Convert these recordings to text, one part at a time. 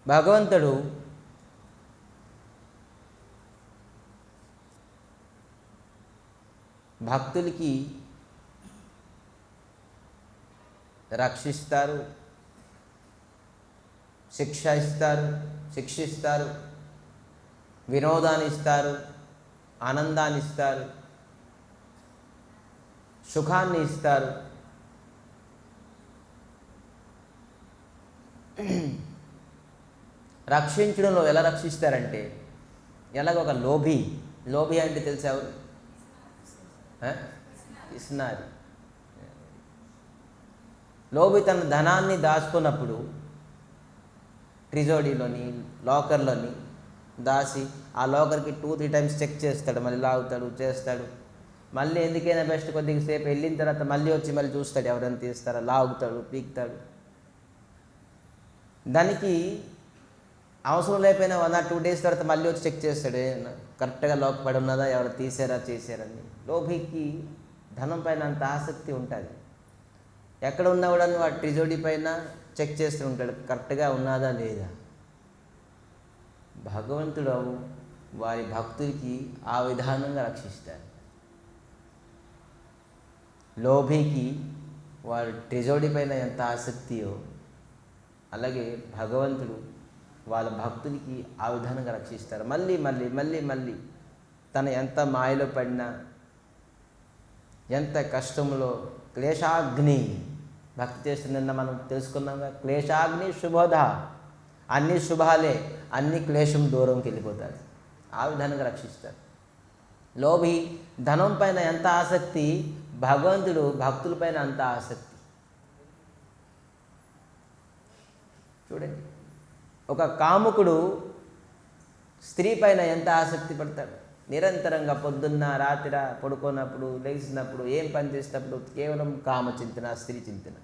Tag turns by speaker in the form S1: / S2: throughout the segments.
S1: భగవంతుడు భక్తులకి రక్షిస్తారు, శిక్షిస్తారు, వినోదాన్ని ఇస్తారు, ఆనందాన్ని ఇస్తారు, సుఖాన్ని ఇస్తారు. రక్షించడంలో ఎలా రక్షిస్తారంటే, ఎలాగ ఒక లోభి అంటే తెలిసావు, ఇస్తున్నారు. లోభి తన ధనాన్ని దాచుకున్నప్పుడు ట్రిజోడీలోని లాకర్లోని దాచి ఆ లాకర్కి 2-3 టైమ్స్ చెక్ చేస్తాడు, మళ్ళీ లాగుతాడు, చేస్తాడు. మళ్ళీ ఎందుకైనా బెస్ట్ కొద్దిగా సేపు వెళ్ళిన తర్వాత మళ్ళీ వచ్చి మళ్ళీ చూస్తాడు, ఎవరైనా తీస్తారా, లాగుతాడు, పీకుతాడు. దానికి అవసరం లేకపోయినా 1 or 2 days తర్వాత మళ్ళీ వచ్చి చెక్ చేస్తాడు, కరెక్ట్గా లాక్ పడి ఉన్నదా, ఎవరు తీసారా చేశారని. లోభికి ధనం పైన అంత ఆసక్తి ఉంటుంది. ఎక్కడ ఉన్నా కూడా ఆ ట్రిజోడీ పైన చెక్ చేస్తూ ఉంటాడు, కరెక్ట్గా ఉన్నదా లేదా. భగవంతుడు వారి భక్తులకి ఆ విధానంగా రక్షిస్తారు. లోభికి వారి ట్రిజోడీ పైన ఎంత ఆసక్తియో అలాగే భగవంతుడు వాళ్ళ భక్తులకి ఆ విధానంగా రక్షిస్తారు. మళ్ళీ మళ్ళీ మళ్ళీ మళ్ళీ తన ఎంత మాయలో పడినా, ఎంత కష్టంలో, క్లేశాగ్ని భక్తి చేస్తున్న మనం తెలుసుకున్నాంగా, క్లేశాగ్ని శుభోధ, అన్ని శుభాలే, అన్ని క్లేశం దూరంకి వెళ్ళిపోతారు. ఆ విధానంగా రక్షిస్తారు. లోభి ధనం పైన ఎంత ఆసక్తి, భగవంతుడు భక్తుల పైన అంత ఆసక్తి. చూడండి, ఒక కాముకుడు స్త్రీ పైన ఎంత ఆసక్తి పడతాడు. నిరంతరంగా పొద్దున్న రాత్రి పడుకున్నప్పుడు లేచినప్పుడు ఏం పని చేసినప్పుడు కేవలం కామచింతన, స్త్రీ చింతన.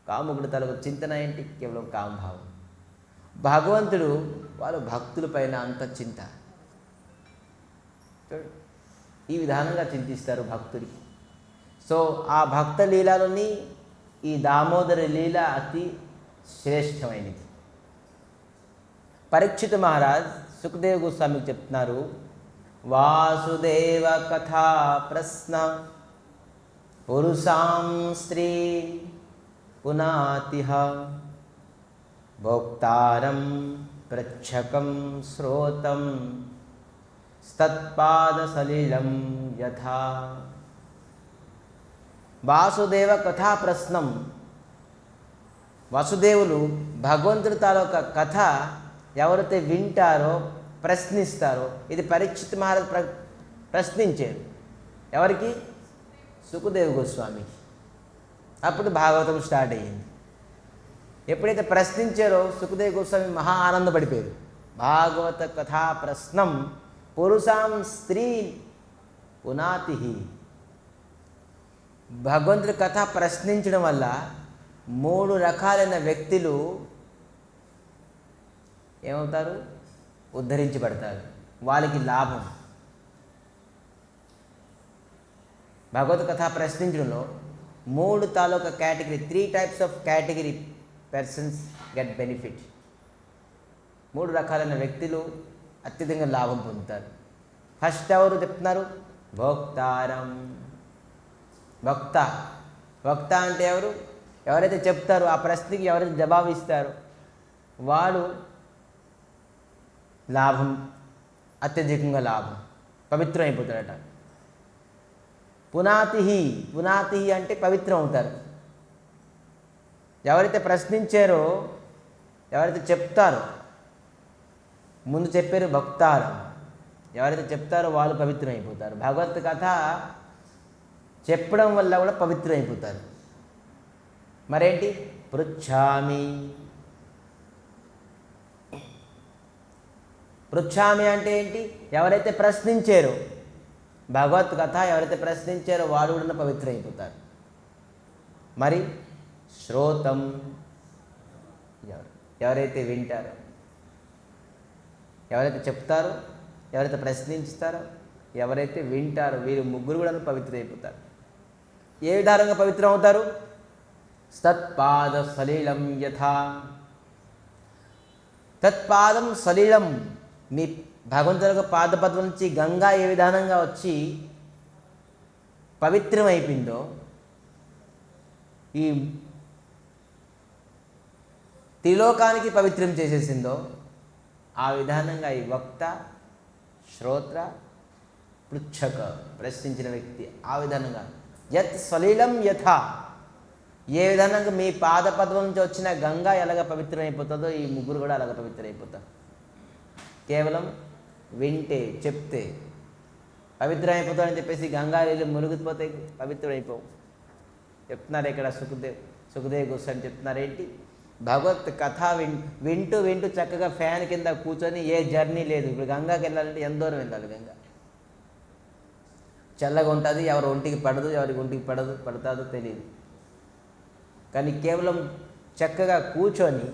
S1: కాముకుడు తలకు చింతన ఏంటి? కేవలం కామభావం. భగవంతుడు వాళ్ళు భక్తుల పైన అంత చింత. ఈ విధానంగా చింతిస్తారు భక్తుడికి. సో ఆ భక్త లీలలోని ఈ దామోదర లీల అతి శ్రేష్టమైనది. పరీక్షిత్ మహారాజ్ సుఖదేవ్ గోస్వామికి చెప్తున్నారు, వాసుదేవ కథా ప్రశ్న పురుషాం స్త్రీ పునాతిహ భోక్తారం ప్రచ్ఛకం శ్రోతం తత్పాద సలిలం యథా. వాసుదేవ కథా ప్రశ్నం, వసుదేవులు భగవంతుడి తాలూకా కథ ఎవరైతే వింటారో, ప్రశ్నిస్తారో, ఇది పరీక్షిత్ మహారాజ్ ప్రశ్నించారు. ఎవరికి? సుఖదేవ్ గోస్వామికి. అప్పుడు భాగవతం స్టార్ట్ అయ్యింది. ఎప్పుడైతే ప్రశ్నించారో సుఖదేవ్ గోస్వామి మహా ఆనందపడిపోయారు. భాగవత కథా ప్రశ్నం పురుషాం స్త్రీ పునాతి. భగవంతుడి కథ ప్రశ్నించడం వల్ల 3 రకాలైన వ్యక్తులు ఏమవుతారు? ఉద్ధరించబడతారు. వాళ్ళకి లాభం. భగవత్ కథ ప్రశ్నించడంలో 3 తాలూకా category, 3 types of category persons get benefit. 3 రకాలైన వ్యక్తులు అత్యధికంగా లాభం పొందుతారు. ఫస్ట్ ఎవరు చెప్తున్నారు? భోక్తారం. భక్త అంటే ఎవరు? ఎవరైతే చెప్తారో ఆ ప్రశ్నకి ఎవరైతే జవాబు ఇస్తారో వాడు లాభం, అత్యధికంగా లాభం, పవిత్రం అయిపోతాడట. పునాతి అంటే పవిత్రం అవుతారు. ఎవరైతే ప్రశ్నించారో, ఎవరైతే చెప్తారో, ముందు చెప్పారు భక్తారం, ఎవరైతే చెప్తారో వాళ్ళు పవిత్రం అయిపోతారు. భగవత్ కథ చెప్పడం వల్ల కూడా పవిత్రం అయిపోతారు. మరేంటి? పృచ్ఛామి అంటే ఏంటి? ఎవరైతే ప్రశ్నించారో, భగవత్ కథ ఎవరైతే ప్రశ్నించారో వాళ్ళు కూడా పవిత్రం అయిపోతారు. మరి శ్రోతం, ఎవరైతే వింటారో, ఎవరైతే చెప్తారో, ఎవరైతే ప్రశ్నిస్తారో, ఎవరైతే వింటారో వీరు ముగ్గురు కూడా పవిత్రం అయిపోతారు. ఏ విధానంగా పవిత్రం అవుతారు? తత్పాద సలిలం యథా. తత్పాదం సలిలం, మీ భగవంతుని యొక్క పాదపద్మం నుంచి గంగా ఏ విధానంగా వచ్చి పవిత్రమైపోయిందో, ఈ త్రిలోకానికి పవిత్రం చేసేసిందో, ఆ విధానంగా ఈ వక్త, శ్రోత్ర, పృచ్ఛక ప్రశ్నించిన వ్యక్తి ఆ విధానంగా యత్ సలిలం యథా, ఏ విధానంగా మీ పాదపద్మం నుంచి వచ్చిన గంగా ఎలాగ పవిత్రమైపోతుందో ఈ ముగ్గురు కూడా అలాగ పవిత్రమైపోతారు. కేవలం వింటే చెప్తే పవిత్రమైపోతాడని చెప్పేసి గంగా నీళ్ళు మునిగిపోతే పవిత్రమైపోవు. చెప్తున్నారు ఇక్కడ సుఖదేవ్ గోస్వామి చెప్తున్నారు ఏంటి, భగవత్ కథ వింటూ వింటూ చక్కగా ఫ్యాన్ కింద కూర్చొని ఏ జర్నీ లేదు. ఇప్పుడు గంగాకి వెళ్ళాలంటే ఎంత దూరం వెళ్ళాలి? గంగా చల్లగా ఉంటుంది, ఎవరి ఒంటికి పడదు, ఎవరికి ఒంటికి పడుతుందో తెలియదు. కానీ కేవలం చక్కగా కూర్చొని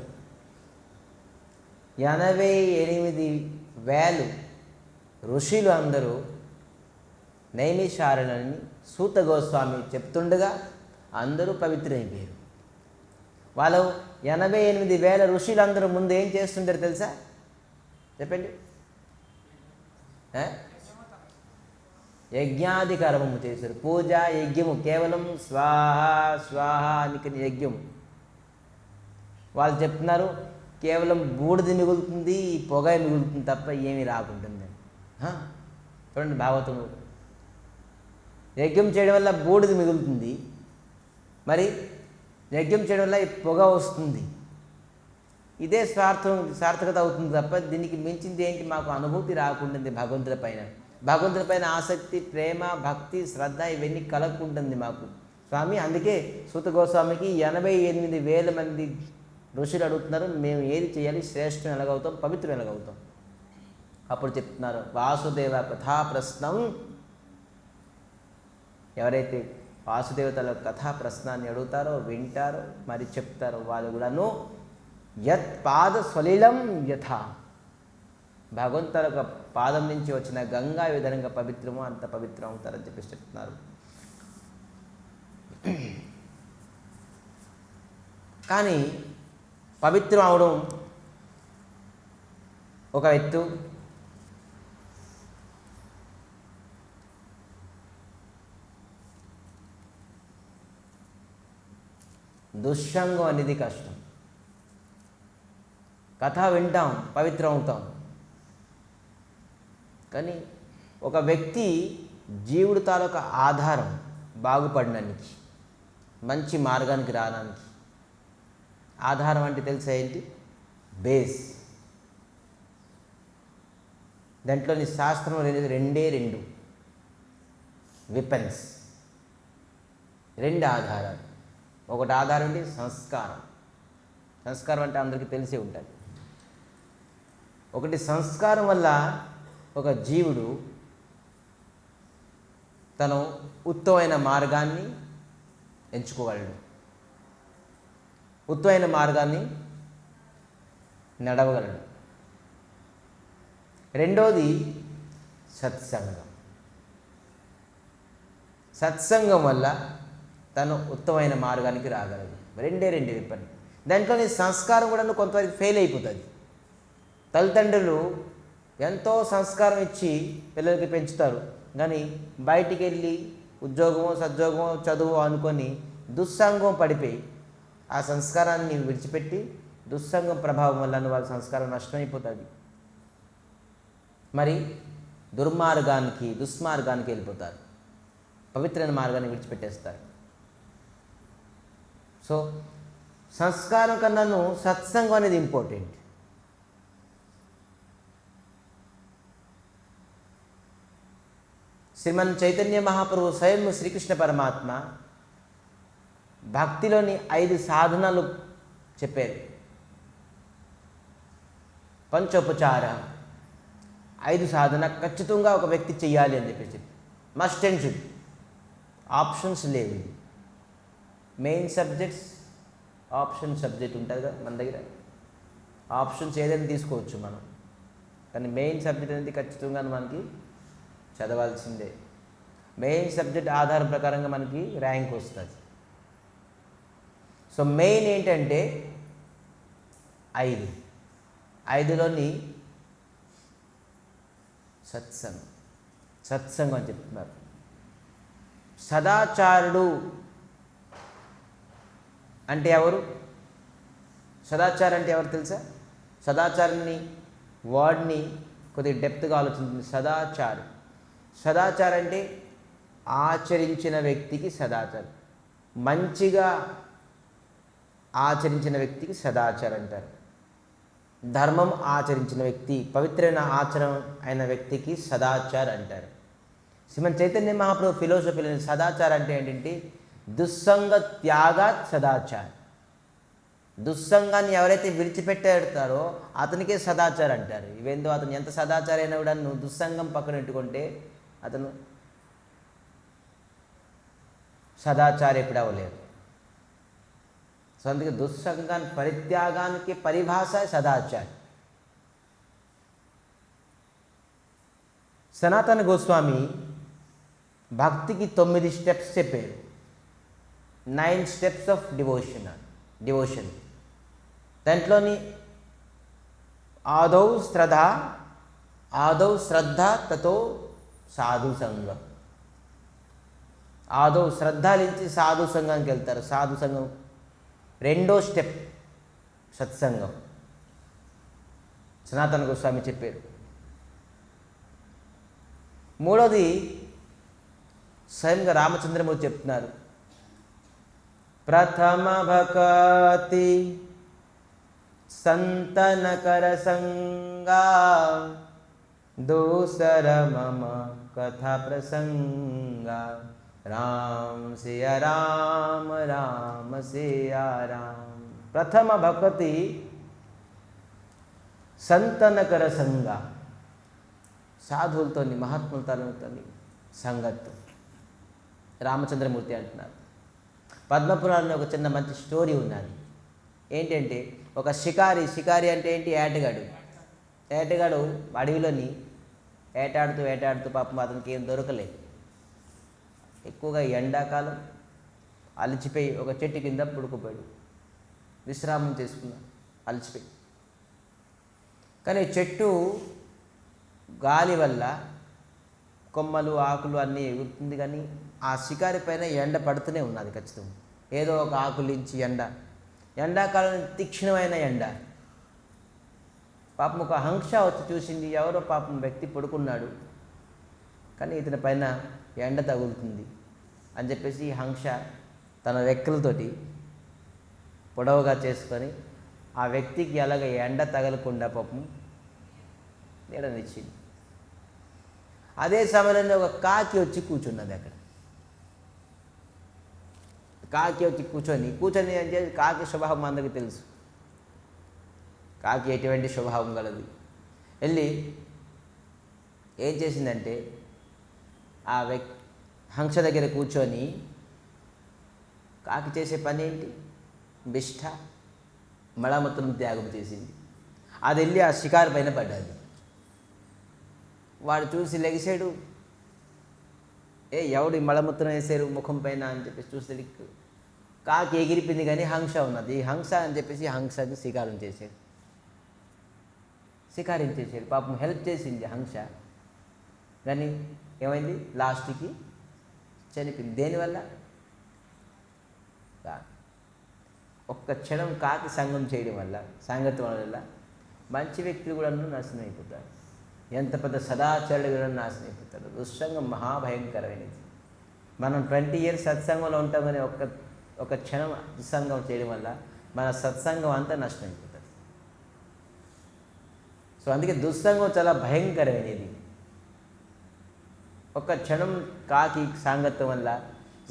S1: 88,000 ఋషులు అందరూ నైమిషారణని సూత గోస్వామి చెప్తుండగా అందరూ పవిత్రమైపోయారు. వాళ్ళు 88,000 ఋషులందరూ ముందు ఏం చేస్తుంటారు తెలుసా? చెప్పండి. యజ్ఞాది కర్మము చేశారు. పూజ, యజ్ఞము, కేవలం స్వాహ స్వాహ అని యజ్ఞం. వాళ్ళు చెప్తున్నారు కేవలం బూడిద మిగులుతుంది, పొగ మిగులుతుంది తప్ప ఏమీ రాకుంటుంది. చూడండి భాగవతము, యజ్ఞం చేయడం వల్ల బూడిద మిగులుతుంది, మరి యజ్ఞం చేయడం వల్ల ఈ పొగ వస్తుంది. ఇదే సార్థకత అవుతుంది తప్ప దీనికి మించింది ఏంటి? మాకు అనుభూతి రాకుంటుంది భగవంతుడి పైన. భగవంతుడి పైన ఆసక్తి, ప్రేమ, భక్తి, శ్రద్ధ ఇవన్నీ కలగకుంటుంది మాకు. స్వామి అందుకే సూత గోస్వామికి 88,000 మంది ఋషులు అడుగుతున్నారు, మేము ఏది చేయాలి, శ్రేష్టం ఎలాగవుతాం, పవిత్రం ఎలాగవుతాం. అప్పుడు చెప్తున్నారు వాసుదేవ కథా ప్రశ్నం. ఎవరైతే వాసుదేవతల కథా ప్రశ్నాన్ని అడుగుతారో, వింటారో, మరి చెప్తారో వాళ్ళు కూడాను యత్ పాద స్వలిలం యథా, భగవంతుల యొక్క పాదం నుంచి వచ్చిన గంగా ఏ విధంగా పవిత్రమో అంత పవిత్రం అవుతారని చెప్పేసి చెప్తున్నారు. కానీ పవిత్రం అవడం ఒక ఎత్తు, దుస్సంగం అనేది కష్టం. కథ వింటాం, పవిత్రం అవుతాం. కానీ ఒక వ్యక్తి జీవుడు తాలూకా ఆధారం బాగుపడడానికి, మంచి మార్గానికి రావడానికి ఆధారం అంటే తెలుసా ఏంటి? బేస్. దాంట్లోని శాస్త్రం అనేది రెండు విపెన్స్, 2 ఆధారాలు. ఒకటి ఆధారం అంటే సంస్కారం. సంస్కారం అంటే అందరికీ తెలిసే ఉంటుంది. ఒకటి సంస్కారం వల్ల ఒక జీవుడు తను ఉత్తమమైన మార్గాన్ని ఎంచుకోగలడు, ఉత్తమమైన మార్గాన్ని నడవగలడు. రెండోది సత్సంగం. సత్సంగం వల్ల తను ఉత్తమమైన మార్గానికి రాగలడు. రెండు విప్పని. దాంట్లోని సంస్కారం కూడా కొంతవరకు ఫెయిల్ అయిపోతుంది. తల్లిదండ్రులు ఎంతో సంస్కారం ఇచ్చి పిల్లలకి పెంచుతారు, కానీ బయటికి వెళ్ళి ఉద్యోగమో సద్యోగమో చదువు అనుకొని దుస్సంగం పడిపోయి ఆ సంస్కారాన్ని విడిచిపెట్టి దుస్సంగం ప్రభావం వల్ల వాళ్ళ సంస్కారం నష్టమైపోతుంది. మరి దుస్మార్గానికి వెళ్ళిపోతారు, పవిత్రమైన మార్గాన్ని విడిచిపెట్టేస్తారు. సో సంస్కారం కన్నాను సత్సంగం అనేది ఇంపార్టెంట్. శ్రీమన్ చైతన్య మహాప్రభు స్వయం శ్రీకృష్ణ పరమాత్మ భక్తిలోని 5 సాధనలు చెప్పారు. పంచోపచార 5 సాధన ఖచ్చితంగా ఒక వ్యక్తి చెయ్యాలి అని చెప్పేసి మస్ట్ అండ్ షుడ్. ఆప్షన్స్ లేవు. మెయిన్ సబ్జెక్ట్స్, ఆప్షన్ సబ్జెక్ట్ ఉంటుంది కదా మన దగ్గర. ఆప్షన్స్ ఏదైనా తీసుకోవచ్చు మనం, కానీ మెయిన్ సబ్జెక్ట్ అనేది ఖచ్చితంగా మనకి చదవాల్సిందే. మెయిన్ సబ్జెక్ట్ ఆధారం ప్రకారంగా మనకి ర్యాంక్ వస్తుంది. సో మెయిన్ ఏంటంటే 5. 5లోని సత్సంగం. సత్సంగం అని చెప్తున్నారు. సదాచారుడు అంటే ఎవరు? సదాచారం అంటే ఎవరు తెలుసా? సదాచారాన్ని వర్డ్ని కొద్దిగా డెప్త్గా ఆలోచించింది. సదాచారం అంటే ఆచరించిన వ్యక్తికి సదాచారం. మంచిగా ఆచరించిన వ్యక్తికి సదాచారం అంటారు. ధర్మం ఆచరించిన వ్యక్తి, పవిత్రమైన ఆచరణ అయిన వ్యక్తికి సదాచారం అంటారు. శ్రీమన్ చైతన్య మహాప్రభు ఫిలాసఫీలో సదాచారం అంటే ఏంటంటే దుస్సంగ త్యాగాత్ సదాచారం. దుస్సంగాన్ని ఎవరైతే విడిచిపెట్టాడతారో అతనికే సదాచారం అంటారు. ఇవేందో అతను ఎంత సదాచారైనా కూడా నువ్వు దుస్సంగం పక్కన పెట్టుకుంటే అతను సదాచారం ఎప్పుడు అవ్వలేరు. సో అందుకే దుస్సంగాన్ని పరిత్యాగానికి పరిభాష సదాచారం. సనాతన గోస్వామి భక్తికి 9 స్టెప్స్ చెప్పారు. 9 స్టెప్స్ ఆఫ్ డివోషన్. దాంట్లోని ఆదౌ శ్రద్ధ తతో సాధు సంఘం. ఆదౌ శ్రద్ధలించి సాధు సంఘానికి వెళ్తారు. సాధు సంఘం 2వ స్టెప్ సత్సంగం. సనాతన గోస్వామి చెప్పారు. 3వది స్వయంగా రామచంద్రమూర్తి చెప్తున్నారు. ప్రథమ భక్తి సంతనకర సంగా దూసర మమ కథా ప్రసంగా రామ్ సియ రామ రామ సియ రామ్. ప్రథమ భక్తి సంతనకర సంగ, సాధువులతోని మహాత్ములతోని సంగత్వం. రామచంద్రమూర్తి అంటున్నారు. పద్మపురాణంలో ఒక చిన్న మంచి స్టోరీ ఉన్నది. ఏంటంటే ఒక షికారి అంటే ఏంటి? ఏటగాడు అడవిలోని వేటాడుతూ పాపం అతనికి ఏం దొరకలేదు. ఎక్కువగా ఎండాకాలం అలసిపోయి ఒక చెట్టు కింద పడుకోపోయాడు. విశ్రామం చేసుకున్నాడు అలసిపోయి. కానీ చెట్టు గాలి వల్ల కొమ్మలు ఆకులు అన్నీ ఎగురుతుంది, కానీ ఆ షికారి పైన ఎండ పడుతూనే ఉన్నది ఖచ్చితంగా. ఏదో ఒక ఆకులించి ఎండాకాలం తీక్షణమైన ఎండ. పాపం ఒక హంస వచ్చి చూసింది. ఎవరో పాపం వ్యక్తి పడుకున్నాడు, కానీ ఇతని పైన ఎండ తగులుతుంది అని చెప్పేసి హంస తన రెక్కలతోటి పొడవుగా చేసుకొని ఆ వ్యక్తికి ఎలాగ ఎండ తగలకుండా పాపం నీడనిచ్చింది. అదే సమయంలో ఒక కాకి వచ్చి కూర్చున్నది అక్కడ. కాకి వచ్చి కూర్చొని అంటే కాకి స్వభావం అందరికీ తెలుసు. కాకి ఎటువంటి స్వభావం గలది. వెళ్ళి ఏం చేసిందంటే ఆ హంస దగ్గర కూర్చొని కాకి చేసే పని ఏంటి? బిష్ట మలమూత్రం త్యాగం చేసింది. అది వెళ్ళి ఆ షికారు పైన పడ్డది. వాడు చూసి లెగిసాడు. ఎవడు మలమూత్రం వేసారు ముఖం పైన అని చెప్పేసి చూస్తే కాకి ఎగిరిపోయింది, కానీ హంస ఉన్నది. ఈ హంస అని చెప్పేసి హంసకి శికారించేసాడు. పాపం హెల్ప్ చేసింది హంస, కానీ ఏమైంది? లాస్ట్కి చనిపోయింది. దేనివల్ల? ఒక్క క్షణం కాకి సంగం చేయడం వల్ల, సాంగత్యం వల్ల మంచి వ్యక్తులు కూడా నాశనం అయిపోతారు. ఎంత పెద్ద సదాచారుడు కూడా నాశనం అయిపోతారు. దుస్సంగం మహాభయంకరమైనది. మనం 20 years సత్సంగంలో ఉంటాం, కానీ ఒక క్షణం దుస్సంగం చేయడం వల్ల మన సత్సంగం అంతా నష్టం అయిపోతుంది. సో అందుకే దుస్సంగం చాలా భయంకరమైనది. ఒక క్షణం కాకి సాంగత్యం వల్ల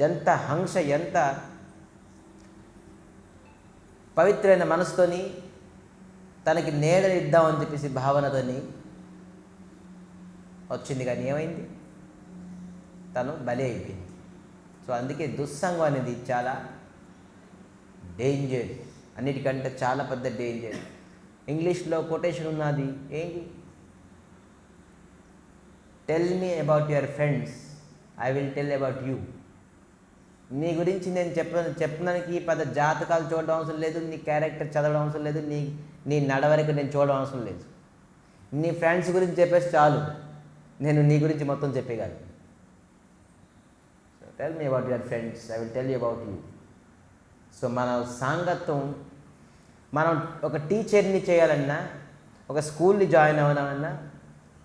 S1: ఎంత హంస ఎంత పవిత్రమైన మనసుతోని తనకి నేడనిద్దామని చెప్పేసి భావనతోని వచ్చింది, కానీ ఏమైంది? తను బలి అయిపోయింది. సో అందుకే దుస్సంగం అనేది చాలా డేంజర్, అన్నిటికంటే చాలా పెద్ద డేంజర్. ఇంగ్లీష్లో కొటేషన్ ఉన్నది ఏంటి? Tell me about your friends, I will tell about you. నీ గురించి నేను చెప్పడానికి పెద్ద జాతకాలు చూడడం అవసరం లేదు, నీ క్యారెక్టర్ చదవడం అవసరం లేదు, నీ నడవడిక నేను చూడడం అవసరం లేదు. నీ ఫ్రెండ్స్ గురించి చెప్పేసి చాలు, నేను నీ గురించి మొత్తం చెప్పేయగలను. So tell me about your friends, I will tell you about you. So మన సాంగత్యం, మనం ఒక టీచర్ని చేయాలన్నా, ఒక స్కూల్ని జాయిన్ అవ్వాలన్నా,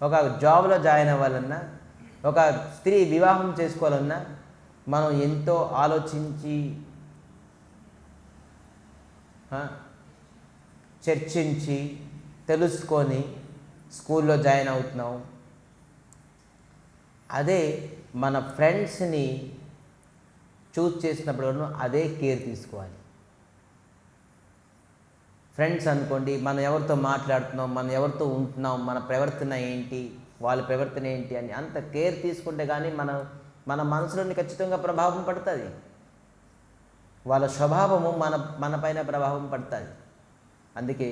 S1: ఒక జాబ్లో జాయిన్ అవ్వాలన్నా, ఒక స్త్రీ వివాహం చేసుకోవాలన్నా మనం ఎంతో ఆలోచించి చర్చించి తెలుసుకొని స్కూల్లో జాయిన్ అవుతున్నాం. అదే మన ఫ్రెండ్స్ని చూస్ చేసినప్పుడు అదే కేర్ తీసుకోవాలి. ఫ్రెండ్స్ అనుకోండి, మనం ఎవరితో మాట్లాడుతున్నాం, మనం ఎవరితో ఉంటున్నాం, మన ప్రవర్తన ఏంటి, వాళ్ళ ప్రవర్తన ఏంటి అని అంత కేర్ తీసుకుంటే కానీ మన మనసులోని ఖచ్చితంగా ప్రభావం పడుతుంది. వాళ్ళ స్వభావము మన పైన ప్రభావం పడుతుంది. అందుకే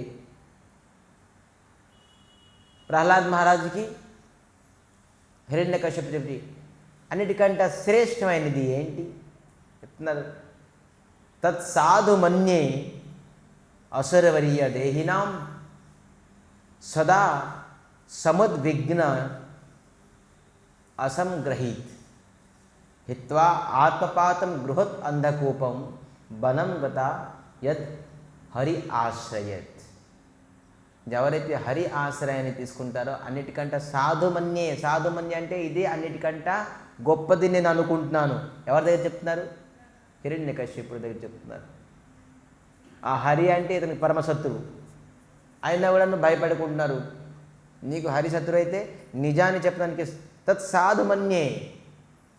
S1: ప్రహ్లాద్ మహారాజుకి హిరణ్యకశ్యపు చెప్పి అన్నిటికంటే శ్రేష్టమైనది ఏంటి చెప్తున్నారు. తత్సాధు మన్యే అసురవరీయ దేహినాం సదా సముద్విగ్న అసంగ్రహీత్ హిత్వా ఆత్మపాతం బృహత్ అంధకూపం బనం గత యత్ హరి ఆశ్రయత్. ఎవరైతే హరి ఆశ్రయాన్ని తీసుకుంటారో అన్నిటికంటే సాధుమన్యే అంటే ఇదే అన్నిటికంటే గొప్పది నేను అనుకుంటున్నాను. ఎవరి దగ్గర చెప్తున్నారు? హిరణ్యకశ్యపుడి దగ్గర చెప్తున్నారు. ఆ హరి అంటే ఇతనికి పరమశత్రువు, అయినా కూడా నువ్వు భయపడుకుంటున్నారు. నీకు హరి శత్రువు అయితే నిజాన్ని చెప్పడానికి తత్సాధుమన్యే,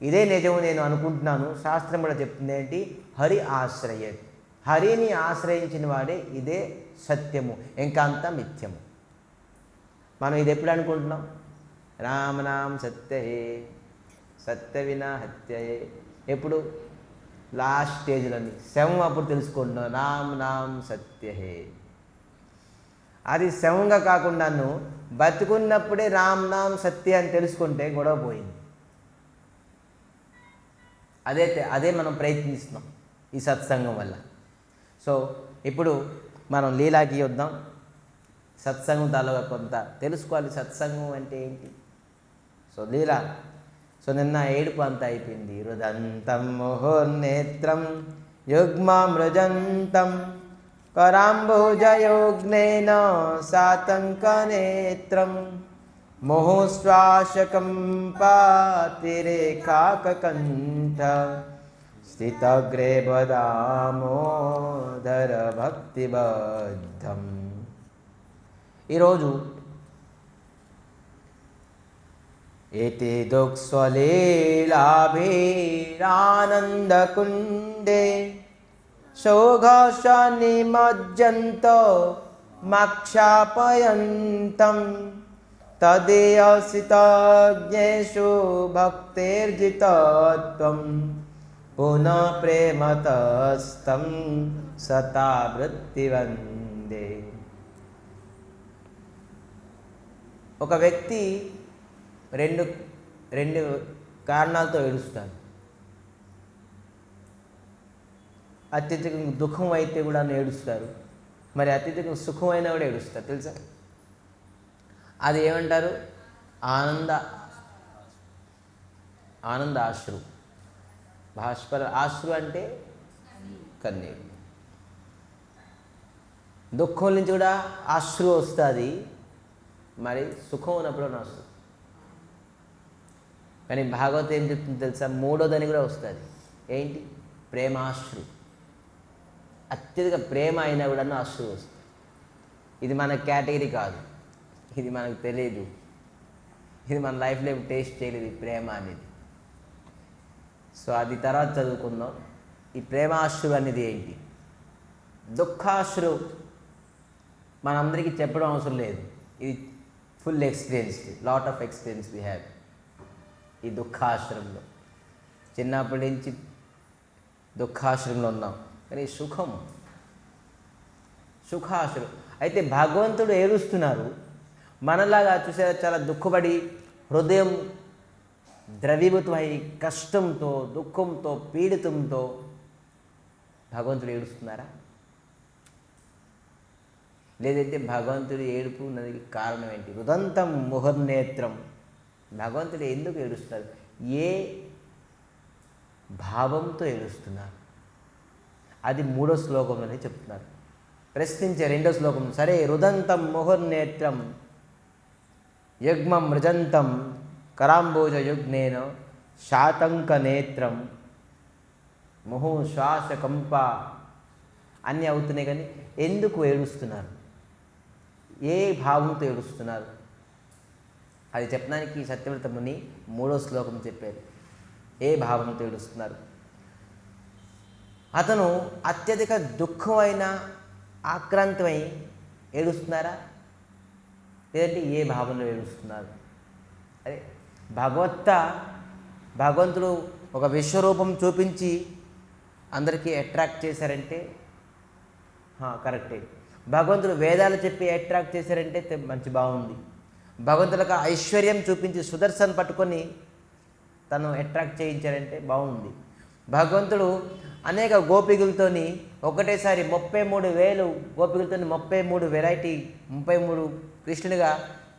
S1: ఇదే నిజము నేను అనుకుంటున్నాను. శాస్త్రం కూడా చెప్తుంది ఏంటి? హరి ఆశ్రయత్. హరిని ఆశ్రయించిన వాడే ఇదే సత్యము, ఇంకా అంతా మిథ్యము. మనం ఇది ఎప్పుడు అనుకుంటున్నాం? రామనాం సత్యహే సత్య వినా హత్యయే. ఎప్పుడు? లాస్ట్ స్టేజ్లోని శవం అప్పుడు తెలుసుకుంటున్నాం రామ్ నామ్ సత్యహే. అది శవంగా కాకుండాను బతుకున్నప్పుడే రామ్ నామ్ సత్య అని తెలుసుకుంటే గొడవ పోయింది. అదే మనం ప్రయత్నిస్తున్నాం ఈ సత్సంగం వల్ల. సో ఇప్పుడు మనం లీలాకి వద్దాం. సత్సంగం తాలూగా కొంత తెలుసుకోవాలి. సత్సంగం అంటే ఏంటి? సో లీలా. సో నిన్న ఏడుపు అంతా అయిపోయింది. రుదంతం ముహుర్నేత్రం యుగ్మమృజంతం కరాంబుజయోగ్నేన సాతంకనేత్రం ముహుశ్వాసకం పాతిరేఖాకంఠ స్థితగ్రే బదామోదర భక్తిబద్ధం. ఈరోజు ఏతే దుఃస్వలీలాభిరానందకుండే శోఘాశనిమజ్జంతో మక్షాపయంతం తదేయసితజ్ఞేషు భక్తేర్జితత్వం పునః ప్రేమతస్తం సతా వృత్తివందే. ఒక వ్యక్తి రెండు కారణాలతో ఏడుస్తాడు. అత్యధికంగా దుఃఖం అయితే కూడా ఏడుస్తారు, మరి అత్యధికంగా సుఖం అయినా కూడా ఏడుస్తారు. తెలుసా? అది ఏమంటారు? ఆనంద ఆశ్రు. భాస్కర ఆశ్రు అంటే కన్నీరు. దుఃఖం నుంచి కూడా ఆశ్రు వస్తుంది, మరి సుఖం ఉన్నప్పుడు వస్తుంది. కానీ భాగవతం ఏం చెప్తుంది తెలుసా? మూడోదని కూడా వస్తుంది. ఏంటి? ప్రేమాశ్రు. అత్యధిక ప్రేమ అయినా కూడా అశ్రు వస్తుంది. ఇది మన కేటగిరీ కాదు, ఇది మనకు తెలియదు, ఇది మన లైఫ్లో టేస్ట్ చేయలేదు ఈ ప్రేమ అనేది. సో అది తర్వాత చదువుకుందాం. ఈ ప్రేమాశ్రు అనేది ఏంటి? దుఃఖాశ్రు మనందరికీ చెప్పడం అవసరం లేదు. ఇది full experienced, lot of experience we have ఈ దుఃఖాశ్రమంలో. చిన్నప్పటి నుంచి దుఃఖాశ్రమంలో ఉన్నాం. కానీ సుఖాశ్రం అయితే భగవంతుడు ఏడుస్తున్నారు. మనలాగా చూసే చాలా దుఃఖపడి హృదయం ద్రవీభూతమై కష్టంతో, దుఃఖంతో, పీడితంతో భగవంతుడు ఏడుస్తున్నారా? లేదంటే భగవంతుడు ఏడుపు ఉన్నది కారణం ఏంటి? రుదంతం ముహర్నేత్రం. భగవంతుడు ఎందుకు ఏడుస్తారు? ఏ భావంతో ఏడుస్తున్నారు? అది 3వ శ్లోకంలోనే చెప్తున్నారు. ప్రశ్నించే 2వ శ్లోకం, సరే రుదంతం ముహుర్నేత్రం యుగ్మం మృజంతం కరాంబోజ యుగ్నేన శాతంక నేత్రం ముహు శ్వాస కంప అన్నీ అవుతున్నాయి, కానీ ఎందుకు ఏడుస్తున్నారు? ఏ భావంతో ఏడుస్తున్నారు? అది చెప్పడానికి సత్యవ్రత ముని 3వ శ్లోకం చెప్పారు. ఏ భావంతో ఏడుస్తున్నారు? అతను అత్యధిక దుఃఖమైన ఆక్రాంతమై ఏడుస్తున్నారా, లేదంటే ఏ భావంలో ఏడుస్తున్నారు? అరే భగవంతుడు ఒక విశ్వరూపం చూపించి అందరికీ అట్రాక్ట్ చేశారంటే కరెక్టే. భగవంతుడు వేదాలు చెప్పి అట్రాక్ట్ చేశారంటే మంచి బాగుంది. భగవంతులకు ఐశ్వర్యం చూపించి సుదర్శన్ పట్టుకొని తను అట్రాక్ట్ చేయించారంటే బాగుంది. భగవంతుడు అనేక గోపికలతోని ఒకటేసారి 33,000 గోపికలతో 33 వెరైటీ 33 కృష్ణుడిగా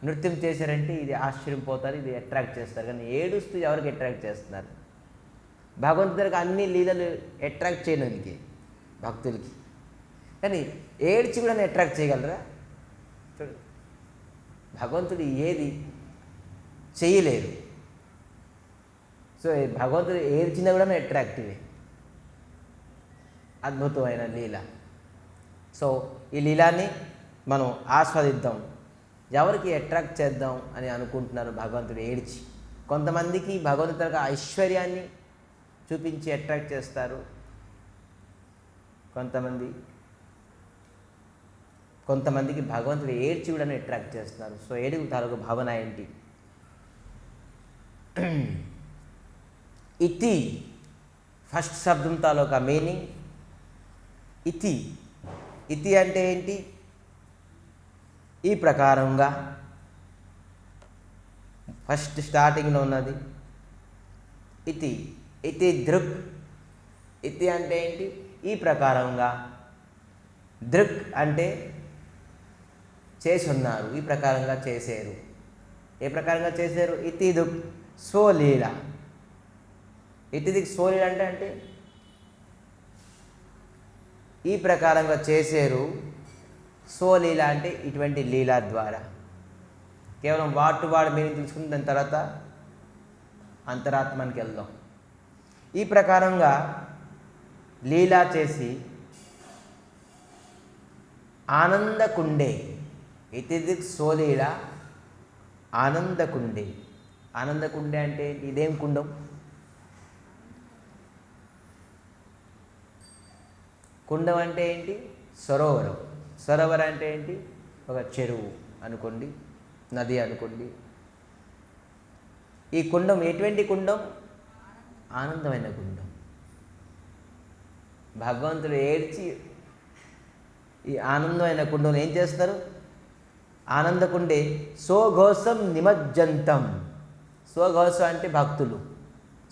S1: నృత్యం చేశారంటే ఇది ఆశ్చర్యం పోతారు, ఇది అట్రాక్ట్ చేస్తారు. కానీ ఏడుస్తూ ఎవరికి అట్రాక్ట్ చేస్తున్నారు? భగవంతుడికి అన్ని లీలలు అట్రాక్ట్ చేయడానికి భక్తులకి, కానీ ఏడ్చి కూడా అట్రాక్ట్ చేయగలరా? చూడండి, భగవంతుడు ఏది చేయలేరు. సో భగవంతుడు ఏడ్చినా కూడా అట్రాక్టివే. అద్భుతమైన లీల. సో ఈ లీలాన్ని మనం ఆస్వాదిద్దాం. ఎవరికి అట్రాక్ట్ చేద్దాం అని అనుకుంటున్నారు భగవంతుడు ఏడ్చి? కొంతమందికి భగవంతుడికి ఐశ్వర్యాన్ని చూపించి అట్రాక్ట్ చేస్తారు, కొంతమందికి భగవంతుడు ఏడ్చి కూడా అట్రాక్ట్ చేస్తున్నారు. సో ఏడుగు తాలూకు భావన ఏంటి? ఇతి ఫస్ట్ శబ్దం తాలూకా మీనింగ్ ఇతి. ఇతి అంటే ఏంటి? ఈ ప్రకారంగా ఫస్ట్ స్టార్టింగ్లో ఉన్నది ఇతి. ఇతి దృక్. ఇతి అంటే ఏంటి? ఈ ప్రకారంగా. దృక్ అంటే చేసి ఉన్నారు, ఈ ప్రకారంగా చేశారు. ఏ ప్రకారంగా చేశారు? ఇతి దృక్ స్వలీల. ఇతి దిక్ స్వలీల అంటే ఈ ప్రకారంగా చేశారు. స్వలీల అంటే ఇటువంటి లీలా ద్వారా. కేవలం వాడు మీనింగ్ తెలుసుకుని దాని తర్వాత అంతరాత్మనికి వెళ్దాం. ఈ ప్రకారంగా లీలా చేసి ఆనందకుండే. ఇతిదిక్ సోలీల ఆనందకుండే. ఆనందకుండే అంటే ఇదేం కుండం? కుండం అంటే ఏంటి? సరోవరం. సరోవరం అంటే ఏంటి? ఒక చెరువు అనుకోండి, నది అనుకోండి. ఈ కుండం ఎటువంటి కుండం? ఆనందమైన కుండం. భగవంతుడు ఏడ్చి ఈ ఆనందమైన కుండంలో ఏం చేస్తారు? ఆనందకుండే స్వఘోషం నిమజ్జంతం. స్వఘోషం అంటే భక్తులు.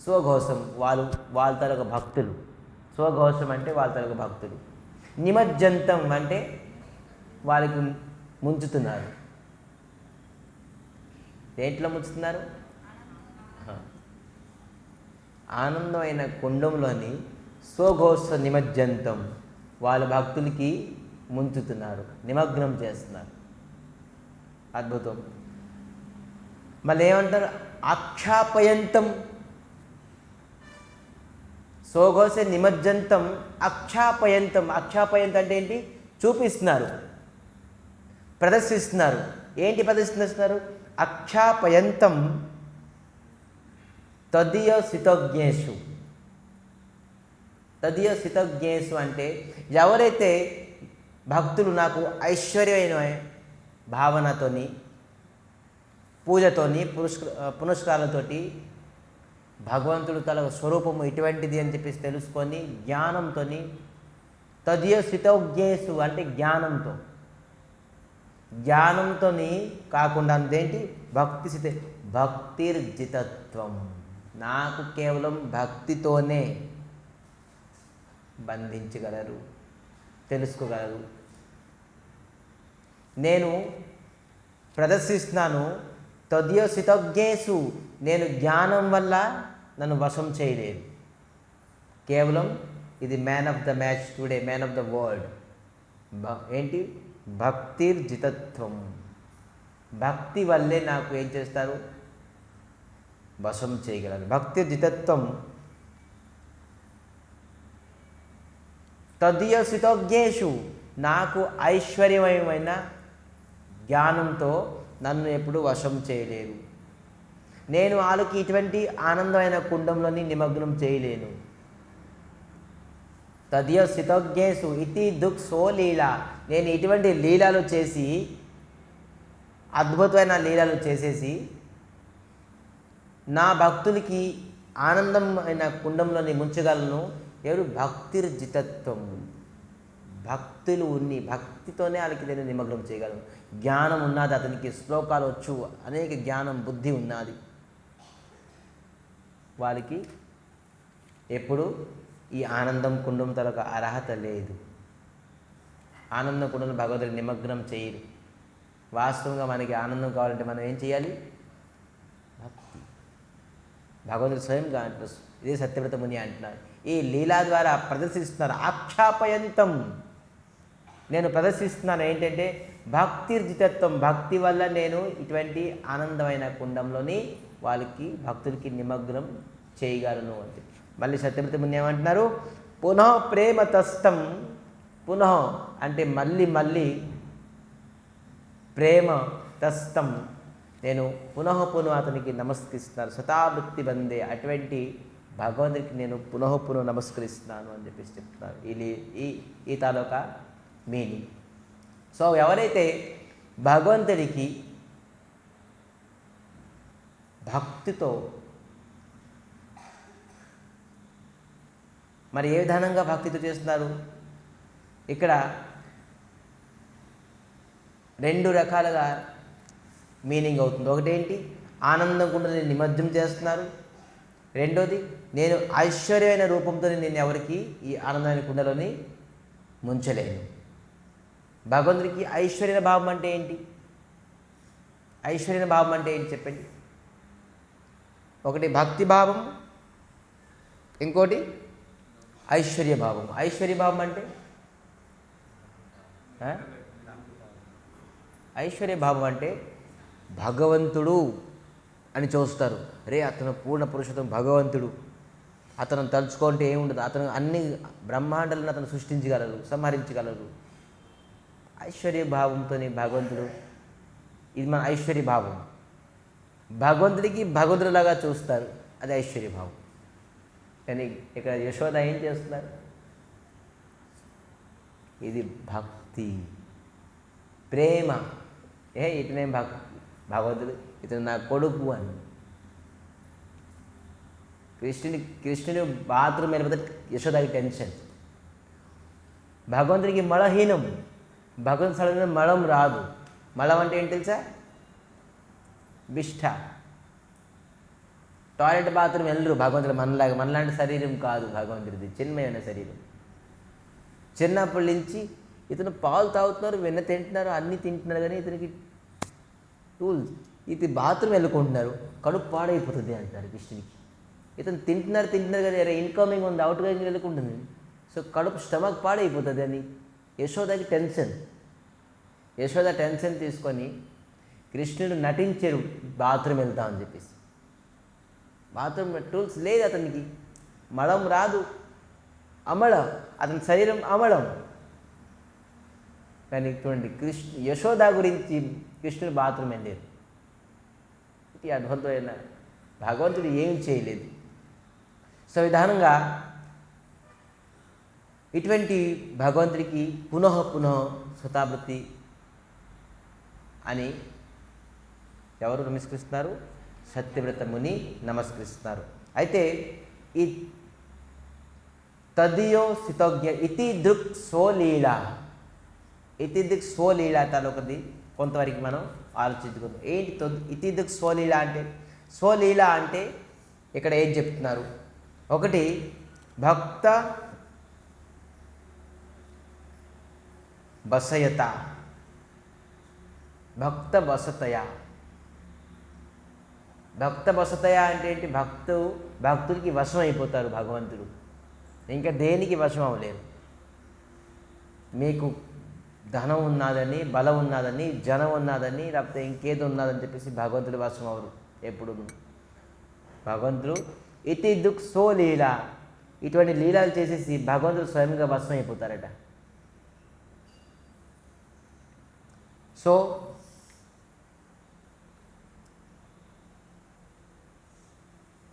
S1: స్వఘోషం వాళ్ళ తరగ భక్తులు. స్వఘోషం అంటే వాళ్ళ తరగ భక్తులు. నిమజ్జంతం అంటే వాళ్ళకి ముంచుతున్నారు. దేంట్లో ముంచుతున్నారు? ఆనందమైన కుండంలోని స్వఘోష నిమజ్జంతం వాళ్ళ భక్తులకి ముంచుతున్నారు, నిమగ్నం చేస్తున్నారు. అద్భుతం. మళ్ళీ ఏమంటారు? అక్షాపయంతం. స్వఘోష నిమజ్జంతం అక్షాపయంతం. అక్షాపయంతం అంటే ఏంటి? చూపిస్తున్నారు, ప్రదర్శిస్తున్నారు. ఏంటి ప్రదర్శిస్తున్నారు? అక్షాపయంతం తదీయ సితజ్ఞేషు. తదీయ సితజ్ఞేషు అంటే ఎవరైతే భక్తులు నాకు ఐశ్వర్యమైన భావనతోని, పూజతోని, పునస్కారాలతోటి భగవంతుడు తన స్వరూపము ఇటువంటిది అని చెప్పేసి తెలుసుకొని జ్ఞానంతో, తదీయ సితజ్ఞేషు అంటే జ్ఞానంతో కాకుండా అంతేంటి? భక్తి స్థితి. భక్తిర్జితత్వం. నాకు కేవలం భక్తితోనే బంధించగలరు, తెలుసుకోగలరు. నేను ప్రదర్శిస్తున్నాను. తద్యోసితజ్ఞేషు, నేను జ్ఞానం వల్ల నన్ను వశం చేయలేదు. కేవలం ఇది man of the match today, man of the world. ఏంటి? భక్తిర్జితత్వం. భక్తి వల్లే నాకు ఏం చేస్తారు? వశం చేయగలరు. భక్తిర్జితత్వం. తద్యోసితజ్ఞేషు, నాకు ఐశ్వర్యమయమైన జ్ఞానంతో నన్ను ఎప్పుడు వశం చేయలేరు. నేను వాళ్ళకి ఇటువంటి ఆనందమైన కుండంలోని నిమగ్నం చేయలేను. తద్యోసితజ్ఞేషు ఇతి దుఃఖ సో లీల, నేను ఇటువంటి లీలలు చేసి, అద్భుతమైన లీలలు చేసేసి నా భక్తులకి ఆనందమైన కుండంలోని ముంచగలను. ఎవరు? భక్తిర్జితత్వం. భక్తులు ఉన్ని భక్తితోనే వాళ్ళకి నేను నిమగ్నం చేయగలను. జ్ఞానం ఉన్నది అతనికి, శ్లోకాలు వచ్చు, అనేక జ్ఞానం బుద్ధి ఉన్నది. వాళ్ళకి ఎప్పుడు ఈ ఆనందం కుండం తలకు అర్హత లేదు. ఆనందం కుండం భగవద్గీత నిమగ్నం చేయరు. వాస్తవంగా మనకి ఆనందం కావాలంటే మనం ఏం చేయాలి? భక్తి. భగవంతుడు స్వయంగా అంటున్నారు, ఇదే సత్యవ్రత ముని అంటున్నారు. ఈ లీలా ద్వారా ప్రదర్శిస్తున్నారు. ఆక్షాపయంతం, నేను ప్రదర్శిస్తున్నాను ఏంటంటే భక్తిర్జితత్వం. భక్తి వల్ల నేను ఇటువంటి ఆనందమైన కుండంలోని వాళ్ళకి భక్తులకి నిమగ్నం చేయగలను అంటే. మళ్ళీ సత్యవ్రత ముని ఏమంటున్నారు? పునః ప్రేమ తస్థం. పునః అంటే మళ్ళీ మళ్ళీ, ప్రేమ తస్థం, నేను పునః అతనికి నమస్కరిస్తున్నాను. శతాభక్తి బందే, అటువంటి భగవంతుడికి నేను పునః నమస్కరిస్తున్నాను అని చెప్పేసి చెప్తున్నారు. ఈ తాలూకా మీనింగ్. సో ఎవరైతే భగవంతుడికి భక్తితో మరి ఏ విధానంగా భక్తితో చేస్తున్నారు? ఇక్కడ రెండు రకాలుగా మీనింగ్ అవుతుంది. ఒకటేంటి? ఆనందం కూడా నేను నిమజ్జనం చేస్తున్నారు. రెండోది, నేను ఐశ్వర్యమైన రూపంతో నేను ఎవరికి ఈ ఆనందమైన కుండలోని ముంచలేను. భగవంతుడికి ఐశ్వర్య భావం అంటే ఏంటి? ఐశ్వర్య భావం అంటే ఏంటి చెప్పండి? ఒకటి భక్తి భావం, ఇంకోటి ఐశ్వర్య భావం. ఐశ్వర్య భావం అంటే ఐశ్వర్య భావం అంటే భగవంతుడు అని చూస్తారు. రే అతను పూర్ణ పురుషోత్తమ భగవంతుడు, అతను తలుచుకుంటే ఏముండదు, అతను అన్ని బ్రహ్మాండాలను అతను సృష్టించగలరు, సంహరించగలరు. ఐశ్వర్య భావంతో భగవంతుడు, ఇది మన ఐశ్వర్య భావం. భగవంతుడికి భగవంతుడిలాగా చూస్తారు, అది ఐశ్వర్య భావం. కానీ ఇక్కడ యశోద ఏం చేస్తున్నారు? ఇది భక్తి, ప్రేమ. ఇతనే భగవంతుడు, ఇతను నా కొడుకు అని. కృష్ణుని బాత్రూమ్ వెళ్ళిపోతే యశోదకి టెన్షన్. భగవంతుడికి మళహీనం, భగవంతుడి సడన్గా మలం రాదు. మలం అంటే ఏంటి తెలుసా? బిష్ట. టాయిలెట్ బాత్రూమ్ వెళ్ళరు భగవంతుడు. మనలాంటి శరీరం కాదు భగవంతుడిది, చిన్మయమైన శరీరం. చిన్నప్పటి నుంచి ఇతను పాలు తాగుతున్నారు, వెన్న తింటున్నారు, అన్నీ తింటున్నారు, కానీ ఇతనికి టూల్స్. ఇది బాత్రూమ్ వెళ్ళుకుంటున్నారు, కడుపు పాడైపోతుంది అంటారు కృష్ణునికి. ఇతను తింటున్నారు కానీ ఇన్కమింగ్ ఉంది, అవుట్ గోయింగ్ వెళ్ళుకుంటుంది. సో కడుపు స్టమక్ పాడైపోతుంది అని యశోదకి టెన్షన్. యశోద టెన్షన్ తీసుకొని కృష్ణుడు నటించారు బాత్రూమ్ వెళ్తామని చెప్పేసి. బాత్రూమ్ టూల్స్ లేదు అతనికి, మలం రాదు, అమలం, అతని శరీరం అమలం. కానీ చూడండి, యశోద గురించి కృష్ణుడు బాత్రూమ్ వెళ్ళారు. ఇది అద్భుతమైన భగవంతుడు ఏం చేయలేదు. సో విధానంగా ఇటువంటి భగవంతుడికి పునః శతావృత్తి అని ఎవరు నమస్కరిస్తున్నారు? సత్యవ్రత ముని నమస్కరిస్తున్నారు. అయితే ఈ తదియో సితోజ్ఞ ఇతి దృక్ స్వలీల, ఇతి దృక్ స్వలీల తాలూకది కొంతవరకు మనం ఆలోచించుకుందాం. ఏంటి ఇతి దృక్ స్వలీల అంటే? స్వలీల అంటే ఇక్కడ ఏం చెప్తున్నారు? ఒకటి భక్త బసయత, భక్త వసతయ. భక్త వసతయ అంటే ఏంటి? భక్తుడికి వశం అయిపోతారు భగవంతుడు, ఇంకా దేనికి వశం అవ్వలేరు. మీకు ధనం ఉన్నదని, బలం ఉన్నదని, జనం ఉన్నదని, లేకపోతే ఇంకేదో ఉన్నదని చెప్పేసి భగవంతుడు వశం అవరు ఎప్పుడు. భగవంతుడు ఇతి దుఃఖ సో లీల, ఇటువంటి లీలాలు చేసేసి భగవంతుడు స్వయంగా వశం అయిపోతారట. సో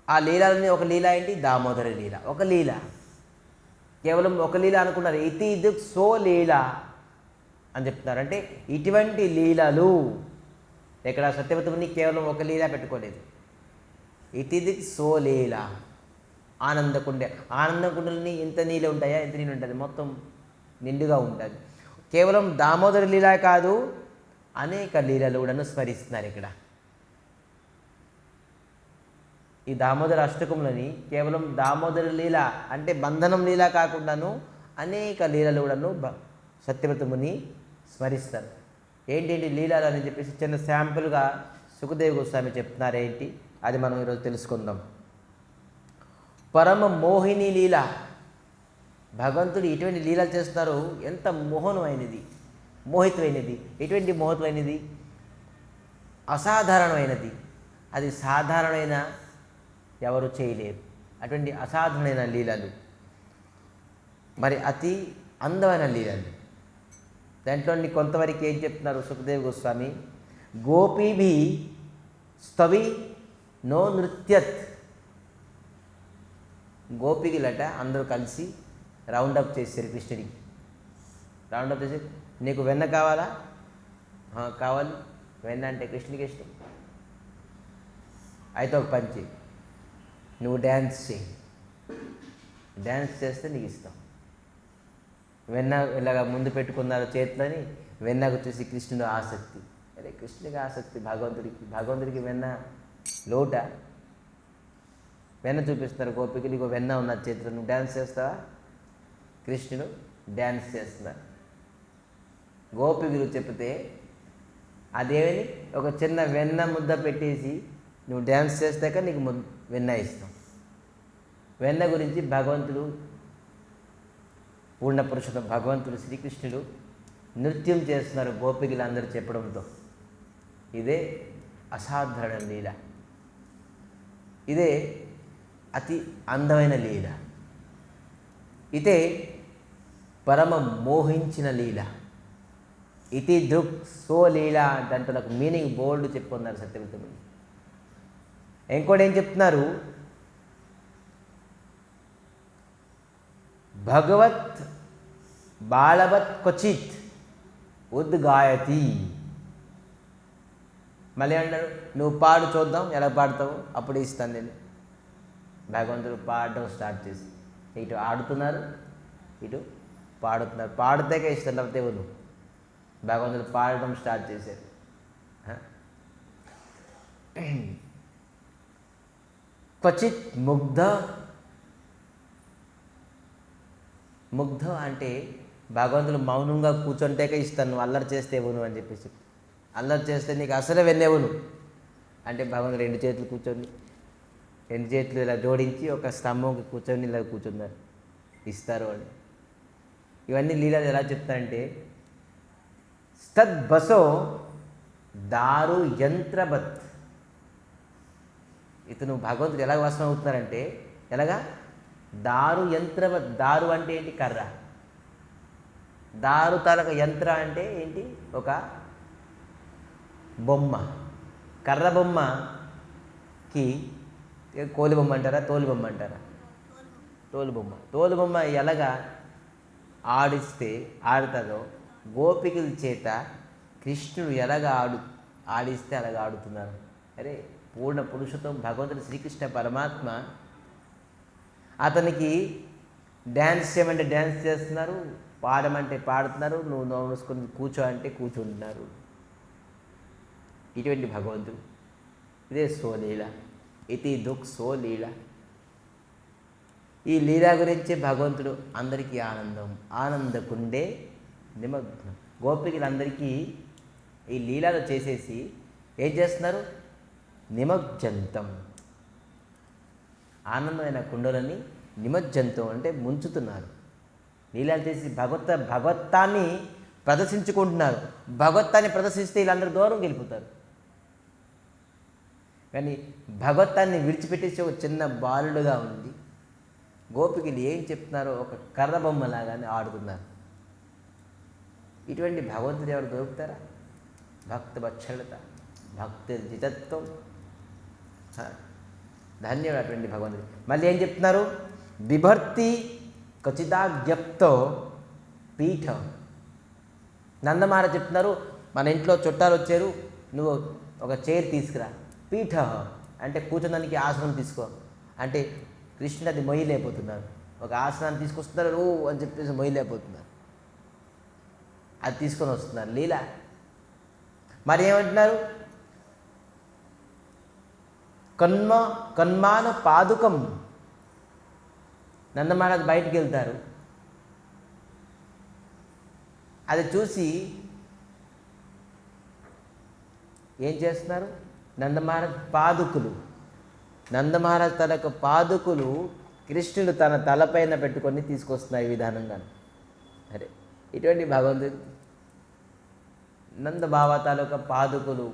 S1: ఆ లీలాలని ఒక లీల ఏంటి? దామోదర లీల. ఒక లీల, కేవలం ఒక లీల అనుకున్నారు. ఇతి దుఃఖ సో లీల అని చెప్తున్నారు. అంటే ఇటువంటి లీలలు ఇక్కడ సత్యవతిని కేవలం ఒక లీల పెట్టుకోలేదు. ఇతి దుఃఖ సో లీల, ఆనందకుండలని ఇంత నీళ్ళు ఉంటాయా? ఇంత నీళ్ళు ఉంటుంది, మొత్తం నిండుగా ఉంటుంది. కేవలం దామోదర లీల కాదు, అనేక లీలలు కూడా స్మరిస్తున్నారు ఇక్కడ. ఈ దామోదర అష్టకంలోని కేవలం దామోదర లీల అంటే బంధనం లీల కాకుండాను అనేక లీలలు కూడాను సత్యవ్రతముని స్మరిస్తారు. ఏంటేంటి లీలలు అని చెప్పేసి చిన్న శాంపుల్గా సుఖదేవ గోస్వామి చెప్తున్నారు. ఏంటి అది మనం ఈరోజు తెలుసుకుందాం. పరమ మోహిని లీల, భగవంతుడు ఇటువంటి లీలలు చేస్తున్నారు. ఎంత మోహితమైనది. ఎటువంటి మోహితమైనది? అసాధారణమైనది. అది సాధారణమైన ఎవరు చేయలేరు. అటువంటి అసాధారణమైన లీలలు, మరి అతి అందమైన లీలలు. దాంట్లో కొంతవరకు ఏం చెప్తున్నారు సుఖదేవ్ గోస్వామి? గోపీభి స్తవి నో నృత్యత్. గోపికలట అందరూ కలిసి రౌండప్ చేశారు కృష్ణుడికి. రౌండప్ చేసి, నీకు వెన్న కావాలా? కావాలి. వెన్న అంటే కృష్ణుడికి ఇష్టం. అయితే ఒక పని చేయి, నువ్వు డ్యాన్స్ చేయి. డ్యాన్స్ చేస్తే నీకు ఇస్తాం. వెన్న ఇలాగా ముందు పెట్టుకున్నారు చేతులని. వెన్నకు చూసి కృష్ణుడు ఆసక్తి. అరే కృష్ణుడికి ఆసక్తి, భగవంతుడికి వెన్న లోట. వెన్న చూపిస్తున్నారు గోపికలు. ఇగో వెన్న ఉన్న చేతిలో, నువ్వు డ్యాన్స్ చేస్తావా? కృష్ణుడు డ్యాన్స్ చేస్తున్నారు. గోపికలు చెప్తే అదేమని ఒక చిన్న వెన్న ముద్ద పెట్టేసి నువ్వు డ్యాన్స్ చేస్తాక నీకు వెన్న ఇస్తాం. వెన్న గురించి భగవంతుడు, పూర్ణ పురుషుడు భగవంతుడు శ్రీకృష్ణుడు నృత్యం చేస్తున్నారు గోపికలు అందరూ చెప్పడంతో. ఇదే అసాధారణ లీల, ఇదే అతి అందమైన లీల, ఇదే పరమ మోహించిన లీల. ఇతి దృక్ సో లీల అంటే నాకు మీనింగ్ బోల్డ్ చెప్పుకున్నారు సత్యవతముని. ఇంకోటి ఏం చెప్తున్నారు? భగవత్ బాలవత్ క్వచిత్ ఉద్గాయతి. మళ్ళీ అంటారు, నువ్వు పాడు చూద్దాం ఎలా పాడతావు, అప్పుడు ఇస్తాను నేను. భగవంతుడు పాడడం స్టార్ట్ చేసి ఇటు ఆడుతున్నారు, ఇటు పాడుతున్నారు. పాడితేకే ఇష్టం, లేకపోతే ఎవరు? భగవంతుడు పాడడం స్టార్ట్ చేశారు. క్వచిత్ ముగ్ధ అంటే భగవంతుడు మౌనంగా కూర్చుంటేకే ఇస్తాను, నువ్వు అల్లరి చేస్తే ఇవ్వను అని చెప్పేసి. అల్లరి చేస్తే నీకు అసలే వెన్నేవును అంటే భగవంతుడు రెండు చేతులు కూర్చొని, రెండు చేతులు ఇలా జోడించి ఒక స్తంభంకి కూర్చొని ఇలా కూర్చున్నారు, ఇస్తారు అని. ఇవన్నీ లీలలు ఎలా చెప్తారంటే, స్తద్బసో దారు యంత్రబత్. ఇతను భగవంతుడు ఎలాగ వశం అవుతున్నారంటే, ఎలాగా? దారు యంత్రవత్. దారు అంటే ఏంటి? కర్ర. దారు తాలూక యంత్ర అంటే ఏంటి? ఒక బొమ్మ. కర్ర బొమ్మకి కోలి బొమ్మ అంటారా, తోలు బొమ్మ అంటారా? తోలు బొమ్మ ఎలాగా ఆడుతుందో గోపికల చేత కృష్ణుడు ఎలాగ ఆడిస్తే అలాగ ఆడుతున్నారు. అరే పూర్ణ పురుషోత్తం భగవంతుడు శ్రీకృష్ణ పరమాత్మ అతనికి డ్యాన్స్ చేయమంటే డ్యాన్స్ చేస్తున్నారు, పాడమంటే పాడుతున్నారు, నువ్వు నోసుకొని కూర్చో అంటే కూర్చుంటున్నారు. ఇటువంటి భగవంతుడు. ఇదే సోలీల. ఇది దుఃఖ సోలీల. ఈ లీల గురించి భగవంతుడు అందరికీ ఆనందకుండే నిమగ్నం. గోపికలందరికీ ఈ లీలలు చేసేసి ఏం చేస్తున్నారు? నిమజ్జంతం, ఆనందమైన కుండలని నిమజ్జంతం అంటే ముంచుతున్నారు. లీలలు చేసి భగవత్తాన్ని ప్రదర్శించుకుంటున్నారు. భగవత్తాన్ని ప్రదర్శిస్తే వీళ్ళందరూ దూరం వెళ్ళిపోతారు. కానీ భగవత్తాన్ని విడిచిపెట్టేసి ఒక చిన్న బాలుడుగా ఉంది గోపికలు ఏం చెప్తున్నారో ఒక కర్ర బొమ్మలాగానే ఆడుతున్నారు. ఇటువంటి భగవంతుడు ఎవరు దొరుకుతారా? భక్త వత్సలత, భక్తి జితత్వం, ధన్యుడు అటువంటి భగవంతుడు. మళ్ళీ ఏం చెప్తున్నారు? బిభర్తి ఖచ్చితాజ్ఞప్తో పీఠ. నందమార చెప్తున్నారు, మన ఇంట్లో చుట్టాలు వచ్చారు, నువ్వు ఒక చైర్ తీసుకురా. పీఠ అంటే కూర్చోడానికి ఆసనం తీసుకో అంటే కృష్ణుడు అది మొయ్యలేకపోతున్నారు. ఒక ఆసనాన్ని తీసుకొస్తున్నారు రూ అని చెప్పేసి మొయ్యలేకపోతున్నారు. అది తీసుకొని వస్తున్నారు లీల. మరి ఏమంటున్నారు? కన్మాన పాదుకం. నందమహారాజ్ బయటికి వెళ్తారు, అది చూసి ఏం చేస్తున్నారు? నందమహారాజ్ పాదుకులు, నందమహారాజ్ తన యొక్క పాదుకులు కృష్ణుడు తన తలపైన పెట్టుకొని తీసుకొస్తున్నాయి ఈ విధానంగా. అరే ఇటువంటి భగవంతుడు నందబావ తాలూకా పాదుకులు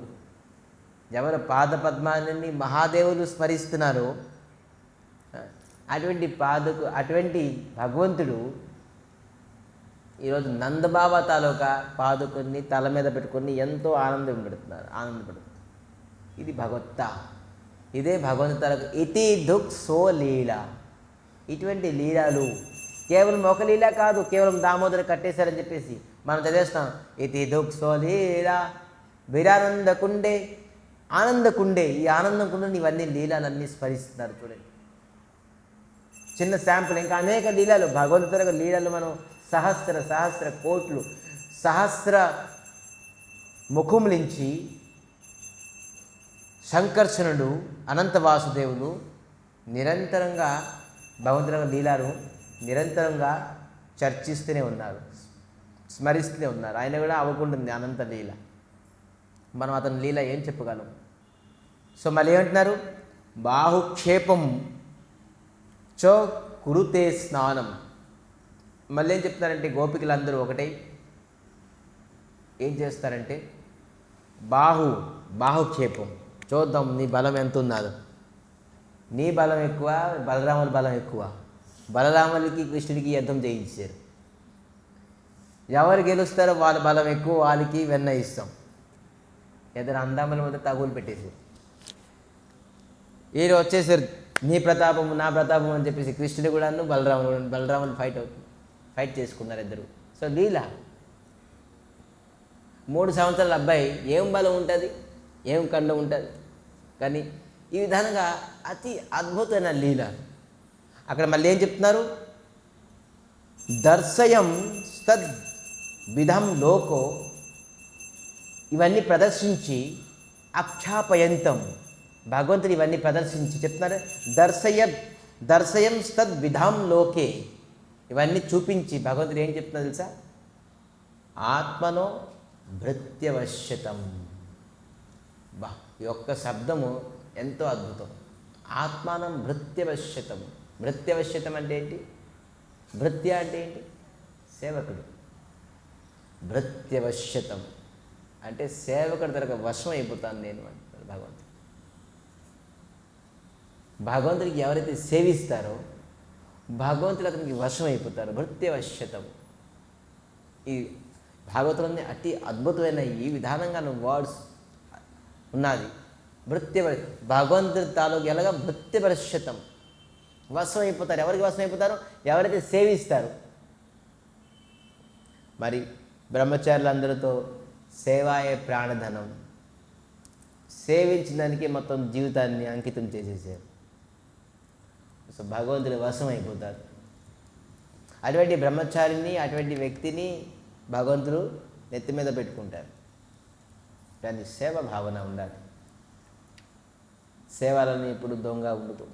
S1: ఎవరు పాద పద్మాన్ని మహాదేవులు స్మరిస్తున్నారు. అటువంటి భగవంతుడు ఈరోజు నందబావ తాలూకా పాదుకుని తల మీద పెట్టుకొని ఎంతో ఆనందపడుతున్నారు. ఇది భగవత్త. ఇదే భగవంతు తాలూకా ఇతి దుఃఖ్ సో లీల. ఇటువంటి లీలలు కేవలం ఒక లీల కాదు, కేవలం దామోదరు కట్టేశారని చెప్పేసి మనం చదివేస్తాం. ఇతి దుఃఖ్ సో లీల విరానందకుండే ఆనందకుండే. ఈ ఆనందం కుండే ఇవన్నీ లీలలన్నీ స్మరిస్తున్నారు. చూడండి చిన్న శాంపుల్. ఇంకా అనేక లీలలు భగవంతుల లీలలు మనం సహస్ర కోట్లు సహస్ర ముఖములించి సంకర్షణుడు అనంత వాసుదేవులు నిరంతరంగా భగవంతుల లీలను నిరంతరంగా చర్చిస్తూనే ఉన్నారు, స్మరిస్తూనే ఉన్నారు. ఆయన కూడా అవ్వకుంటుంది అనంత లీల. మనం అతని లీల ఏం చెప్పగలం? సో మళ్ళీ ఏమంటున్నారు? బాహుక్షేపం చో కురుతే స్నానం. మళ్ళీ ఏం చెప్తున్నారంటే గోపికలందరూ ఒకటే ఏం చేస్తారంటే బాహుక్షేపం. చూద్దాం నీ బలం ఎంత ఉన్నదో. నీ బలం ఎక్కువ, బలరాముల బలం ఎక్కువ. బలరాములకి కృష్ణుడికి యుద్ధం చేయించారు. ఎవరు గెలుస్తారో వాళ్ళ బలం ఎక్కువ, వాళ్ళకి వెన్న ఇస్తాం. ఇద్దరు అందాముల మీద తగులు పెట్టేసారు. వీళ్ళు వచ్చేసారు నీ ప్రతాపం నా ప్రతాపం అని చెప్పేసి కృష్ణుడు కూడాను బలరాములు ఫైట్ చేసుకున్నారు ఇద్దరు. సో లీల 3 సంవత్సరాల అబ్బాయి ఏం బలం ఉంటుంది, ఏం కండం ఉంటుంది. కానీ ఈ విధానంగా అతి అద్భుతమైన లీల. అక్కడ మళ్ళీ ఏం చెప్తున్నారు? దర్శయం తద్ విధం లోకో. ఇవన్నీ ప్రదర్శించి అక్షాపయంతం. భగవంతుడు ఇవన్నీ ప్రదర్శించి చెప్తున్నారు. దర్శయం తద్ విధాం లోకే. ఇవన్నీ చూపించి భగవంతుడు ఏం చెప్తున్నారు తెలుసా? ఆత్మనో భృత్యవశ్యతం. ఈ యొక్క శబ్దము ఎంతో అద్భుతం. ఆత్మానం భృత్యవశ్యతం. భృత్యవశ్యతం అంటే ఏంటి? భృత్య అంటే ఏంటి? సేవకుడు. భృత్యవశ్యతం అంటే సేవకుడు తనకు వశం అయిపోతాను నేను అంటారు భగవంతుడు. భగవంతుడికి ఎవరైతే సేవిస్తారో భగవంతుడు అతనికి వశం అయిపోతారు. భృత్యవశ్యతం. ఈ భాగవతంలోని అతి అద్భుతమైన ఈ విధానంగా వర్డ్స్ ఉన్నది. భగవంతుడి తాలూకు ఎలాగా భృత్యవశ్యతం, వశం అయిపోతారు. ఎవరికి వశం అయిపోతారు? ఎవరైతే సేవిస్తారు. మరి బ్రహ్మచారులందరితో సేవాయే ప్రాణధనం. సేవించడానికి మొత్తం జీవితాన్ని అంకితం చేసేసారు. సో భగవంతుడి వశం అయిపోతారు. అటువంటి బ్రహ్మచారిని అటువంటి వ్యక్తిని భగవంతుడు నెత్తి మీద పెట్టుకుంటారు. దాని సేవ భావన ఉండాలి. సేవలను ఎప్పుడు దొంగ ఉండదు.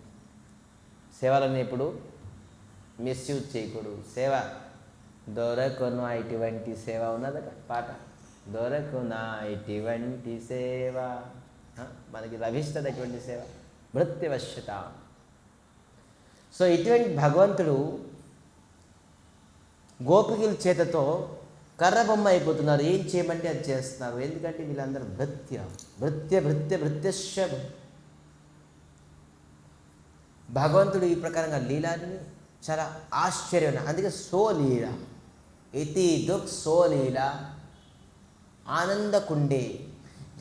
S1: సేవలను ఎప్పుడు మిస్యూజ్ చేయకూడదు. సేవ దొరకొను ఇటువంటి సేవ ఉన్నదట పాట. దొరకునా ఇటువంటి సేవ, మనకి లభిస్తుంది అటువంటి సేవ. భృత్యవశ్యత. సో ఇటువంటి భగవంతుడు గోపికల చేతతో కర్ర బొమ్మ అయిపోతున్నారు. ఏం చేయమంటే అది చేస్తున్నారు. ఎందుకంటే వీళ్ళందరూ భృత్యశ్య. భగవంతుడు ఈ ప్రకారంగా లీలాన్ని చాలా ఆశ్చర్యమైన, అందుకే సోలీల ఇతి దుఃఖ సోలీల ఆనందకుండే.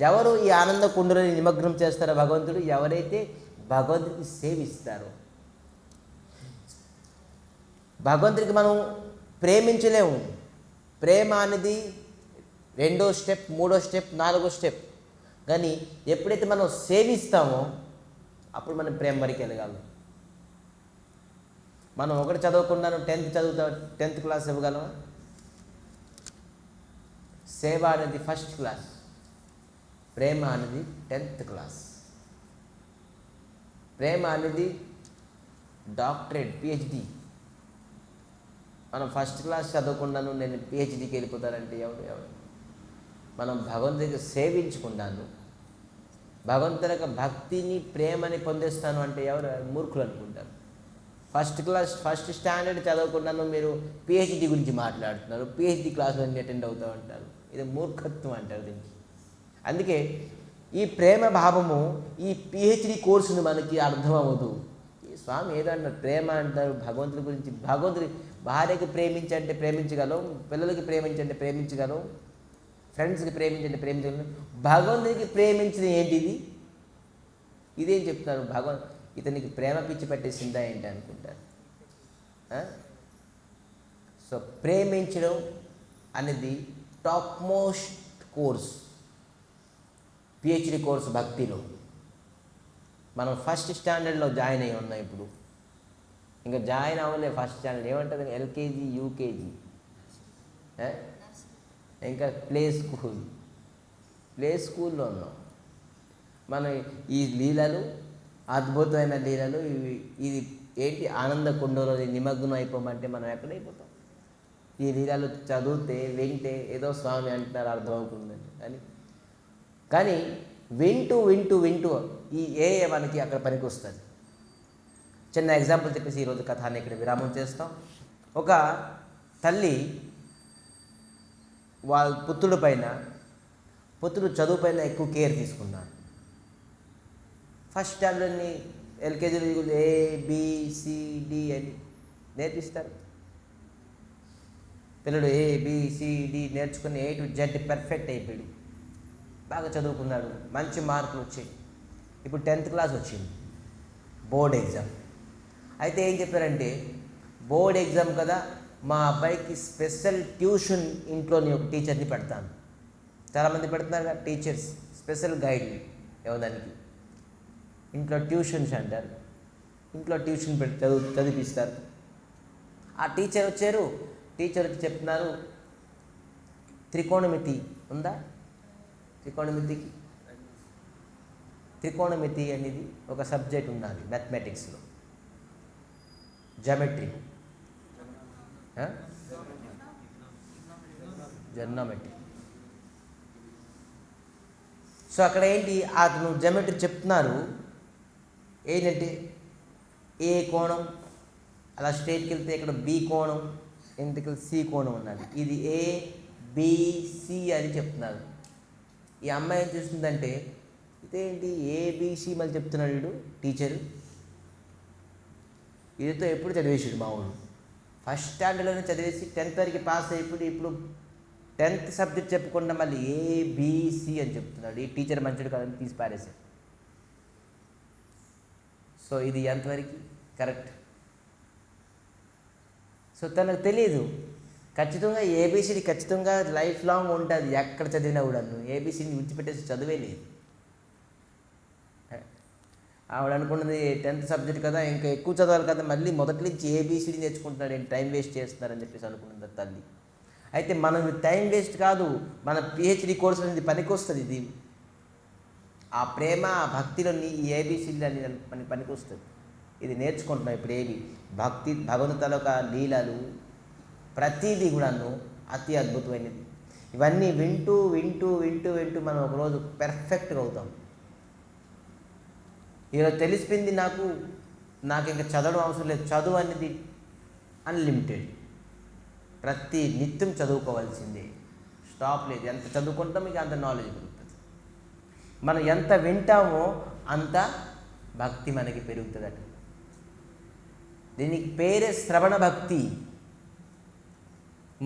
S1: ఎవరు ఈ ఆనందకుండలో నిమగ్నం చేస్తారో భగవంతుడు, ఎవరైతే భగవంతుడికి సేవిస్తారో. భగవంతుడికి మనం ప్రేమించలేము. ప్రేమ అనేది 2వ స్టెప్, 3వ స్టెప్, 4వ స్టెప్. కానీ ఎప్పుడైతే మనం సేవిస్తామో అప్పుడు మనం ప్రేమ వరకు వెళ్ళగలం. మనం ఒకటి చదవకుండాను 10th క్లాస్ ఇవ్వగలమా? సేవ అనేది ఫస్ట్ క్లాస్, ప్రేమ అనేది 10th క్లాస్. ప్రేమ అనేది డాక్టరేట్, పిహెచ్డి. మనం ఫస్ట్ క్లాస్ చదవకుండాను నేను పిహెచ్డికి వెళ్ళిపోతానంటే ఎవరు? మనం భగవంతుడికి సేవించుకున్నాను, భగవంతుని యొక్క భక్తిని ప్రేమని పొందేస్తాను అంటే ఎవరు? మూర్ఖులు అనుకుంటారు. ఫస్ట్ స్టాండర్డ్ చదవకుండాను మీరు పిహెచ్డి గురించి మాట్లాడుతున్నారు, పిహెచ్డి క్లాసులన్నీ అటెండ్ అవుతూ ఉంటారు. ఇది మూర్ఖత్వం అంటారు దీనికి. అందుకే ఈ ప్రేమ భావము ఈ పిహెచ్డి కోర్సును మనకి అర్థమవ్వదు. ఈ స్వామి ఏదో అంటారు, ప్రేమ అంటారు భగవంతుడి గురించి. భగవంతుడి భార్యకి ప్రేమించంటే ప్రేమించగలం, పిల్లలకి ప్రేమించంటే ప్రేమించగలం, ఫ్రెండ్స్కి ప్రేమించంటే ప్రేమించగలం. భగవంతుడికి ప్రేమించిన ఏంటిది? ఇదేం చెప్తున్నారు? ఇతనికి ప్రేమ పిచ్చి పట్టేసిందా ఏంటి అనుకుంటారు. సో ప్రేమించడం అనేది top most course, PhD course భక్తిలో. మనం ఫస్ట్ స్టాండర్డ్లో జాయిన్ అయ్యి ఉన్నాం. ఇప్పుడు ఇంకా జాయిన్ అవ్వలే ఫస్ట్ స్టాండర్డ్, ఏమంటుంది? ఎల్కేజీ, యూకేజీ, ఇంకా ప్లే స్కూల్లో ఉన్నాం మనం. ఈ లీలలు, అద్భుతమైన లీలలు ఇది ఏంటి? ఆనంద కుండలో నిమగ్నం అయిపోమంటే మనం ఎక్కడైపోతాం? ఈ లీలలు చదివితే వింటే ఏదో స్వామి అంటున్నారు అర్థమవుతుందని. కానీ వింటూ వింటూ వింటూ ఈ మనకి అక్కడ పనికి వస్తుంది. చిన్న ఎగ్జాంపుల్ చెప్పేసి ఈరోజు కథాన్ని ఇక్కడ విరామం చేస్తాం. ఒక తల్లి వాళ్ళ పుత్రుడు చదువు పైన ఎక్కువ కేర్ తీసుకున్నాడు. ఫస్ట్ స్టాండర్డ్ని ఎల్కేజీలో ABCD అని నేర్పిస్తారు. పిల్లడు ABCD నేర్చుకుని A to Z పర్ఫెక్ట్ అయిపోయాడు, బాగా చదువుకున్నాడు, మంచి మార్కులు వచ్చాయి. ఇప్పుడు 10th క్లాస్ వచ్చింది, బోర్డ్ ఎగ్జామ్. అయితే ఏం చెప్పారంటే, బోర్డ్ ఎగ్జామ్ కదా, మా అబ్బాయికి స్పెషల్ ట్యూషన్ ఇంట్లోని ఒక టీచర్ని పెడతాను. చాలామంది పెడుతున్నారు కదా టీచర్స్, స్పెషల్ గైడ్ని ఎవదానికి. ఇంట్లో ట్యూషన్స్ అంటారు, ఇంట్లో ట్యూషన్ పెట్టి చదివిస్తారు. ఆ టీచర్ వచ్చారు, టీచర్ వచ్చి చెప్తున్నారు, త్రికోణమితి ఉందా? త్రికోణమితి అనేది ఒక సబ్జెక్ట్ ఉన్నది మ్యాథమెటిక్స్లో, జామెట్రీ, జర్నామెట్రీ. సో అక్కడ ఏంటి, అతను జామెట్రీ చెప్తున్నారు. ఏంటంటే ఏ కోణం అలా స్ట్రైట్కి వెళ్తే ఇక్కడ B కోణం, ఎందుకు C కోణం ఉన్నది, ఇది ABC అని చెప్తున్నారు. ఈ అమ్మాయి ఏం చూస్తుందంటే, ఇదేంటి ABC మళ్ళీ చెప్తున్నాడు వీడు టీచరు, ఇదితో ఎప్పుడు చదివేసాడు మా ఊడు. ఫస్ట్ స్టాండర్డ్లోనే చదివేసి 10th వరకు పాస్ అయిపోయి ఇప్పుడు 10th సబ్జెక్ట్ చెప్పకుండా మళ్ళీ ABC అని చెప్తున్నాడు. ఈ టీచర్ మంచిడు కాదని తీసి పారేశాడు. సో ఇది ఎంతవరకు కరెక్ట్? సో తనకు తెలియదు, ఖచ్చితంగా ABCD ఖచ్చితంగా లైఫ్ లాంగ్ ఉంటుంది, ఎక్కడ చదివినా కూడా. ABCD విడిచిపెట్టేసి చదివే లేదు. ఆవిడ అనుకున్నది 10th సబ్జెక్ట్ కదా, ఇంకా ఎక్కువ చదవాలి కదా, మళ్ళీ మొదటి నుంచి ABCD నేర్చుకుంటున్నాడు, ఏంటి టైం వేస్ట్ చేస్తున్నారని చెప్పేసి అనుకున్నది తల్లి. అయితే మనం టైం వేస్ట్ కాదు, మన PhD కోర్సు అనేది పనికి వస్తుంది. ఇది ఆ ప్రేమ, ఆ భక్తిలో ఈ ABCD అని పనికి వస్తుంది. ఇది నేర్చుకుంటున్నాం ఇప్పుడు. భక్తి, భగవంతుల యొక్క లీలలు ప్రతిదీ కూడాను అతి అద్భుతమైనది. ఇవన్నీ వింటూ వింటూ వింటూ వింటూ మనం ఒకరోజు పెర్ఫెక్ట్గా అవుతాం. ఈరోజు తెలిసిపోయింది నాకు ఇంకా చదవడం అవసరం లేదు. చదువు అనేది అన్లిమిటెడ్, ప్రతి నిత్యం చదువుకోవాల్సిందే, స్టాప్ లేదు. ఎంత చదువుకుంటాం మీకు అంత నాలెడ్జ్ పెరుగుతుంది. మనం ఎంత వింటామో అంత భక్తి మనకి పెరుగుతుందట. దీనికి పేరే శ్రవణ భక్తి.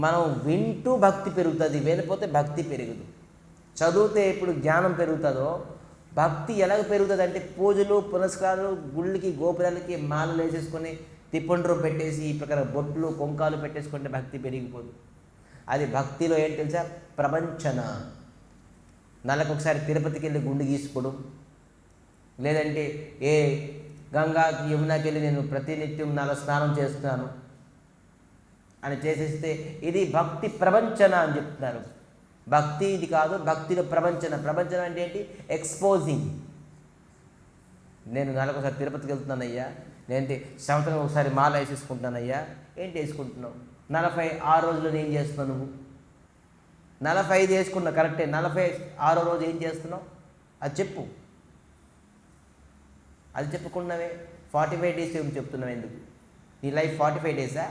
S1: మనం వింటూ భక్తి పెరుగుతుంది, వినపోతే భక్తి పెరగదు. చదివితే ఇప్పుడు జ్ఞానం పెరుగుతుందో భక్తి ఎలాగ పెరుగుతుంది అంటే పూజలు పునస్కారాలు, గుళ్ళకి గోపురాలకి మాలలు వేసేసుకొని తిప్పండ్రు పెట్టేసి ఈ ప్రకారం బొట్లు కొంకాలు పెట్టేసుకుంటే భక్తి పెరిగిపోదు. అది భక్తిలో ఏంటి తెలుసా? ప్రపంచన. నెలకొకసారి తిరుపతికి వెళ్ళి గుండు గీసుకోవడం, లేదంటే ఏ గంగాకి యమునాకి వెళ్ళి నేను ప్రతినిత్యం నెల స్నానం చేస్తున్నాను అని చేసేస్తే ఇది భక్తి ప్రపంచన అని చెప్తున్నారు. భక్తి ఇది కాదు, భక్తిలో ప్రపంచన. ప్రపంచన అంటే ఏంటి? ఎక్స్పోజింగ్. నేను నెలకొకసారి తిరుపతికి వెళ్తున్నానయ్యా, నేనంటే సంవత్సరం ఒకసారి మాల వేసేసుకుంటున్నానయ్యా. ఏంటి వేసుకుంటున్నావు? 46 రోజులు ఏం చేస్తున్నావు నువ్వు? 45 వేసుకున్నావు కరెక్టే, 46వ రోజు ఏం చేస్తున్నావు అది చెప్పు. అది చెప్పుకున్నావే 45 డేస్ ఏమి చెప్తున్నావు? ఎందుకు నీ లైఫ్ 45 డేసా?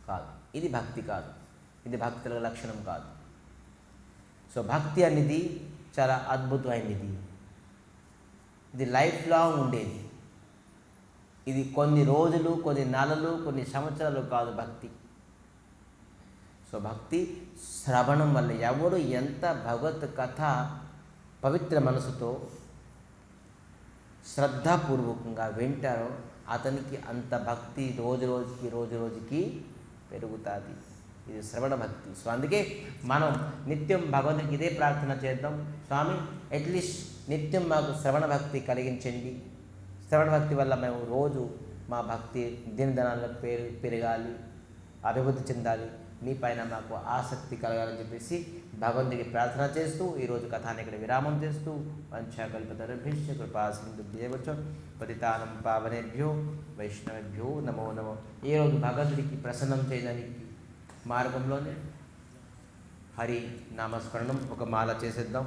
S1: కాదు, ఇది భక్తి కాదు, ఇది భక్తుల లక్షణం కాదు. సో భక్తి అనేది చాలా అద్భుతమైనది. ఇది లైఫ్ లాంగ్ ఉండేది. ఇది కొన్ని రోజులు, కొన్ని నెలలు, కొన్ని సంవత్సరాలు కాదు భక్తి. సో భక్తి శ్రవణం వల్ల ఎవరు ఎంత భగవత్ కథ పవిత్ర మనసుతో శ్రద్ధాపూర్వకంగా వింటారో అతనికి అంత భక్తి రోజు రోజుకి పెరుగుతుంది. ఇది శ్రవణ భక్తి. సో అందుకే మనం నిత్యం భగవంతుడికి ఇదే ప్రార్థన చేద్దాం. స్వామి అట్లీస్ట్ నిత్యం మాకు శ్రవణ భక్తి కలిగించండి. శ్రవణ భక్తి వల్ల మేము రోజు మా భక్తి దినదనాల్లో పెరగాలి, అభివృద్ధి చెందాలి, మీ పైన మాకు ఆసక్తి కలగాలని చెప్పేసి భగవంతుడికి ప్రార్థన చేస్తూ ఈరోజు కథాన్ని ఇక్కడ విరామం చేస్తూ వంశాకల్పతరుభ్యశ్చ కృపాసింధుభ్యేవ చ పతితానం పావనేభ్యో వైష్ణవేభ్యో నమో నమో. ఈరోజు భగవంతుడికి ప్రసన్నం చేయడానికి మార్గంలోనే హరి నామస్మరణం ఒక మాల చేసేద్దాం.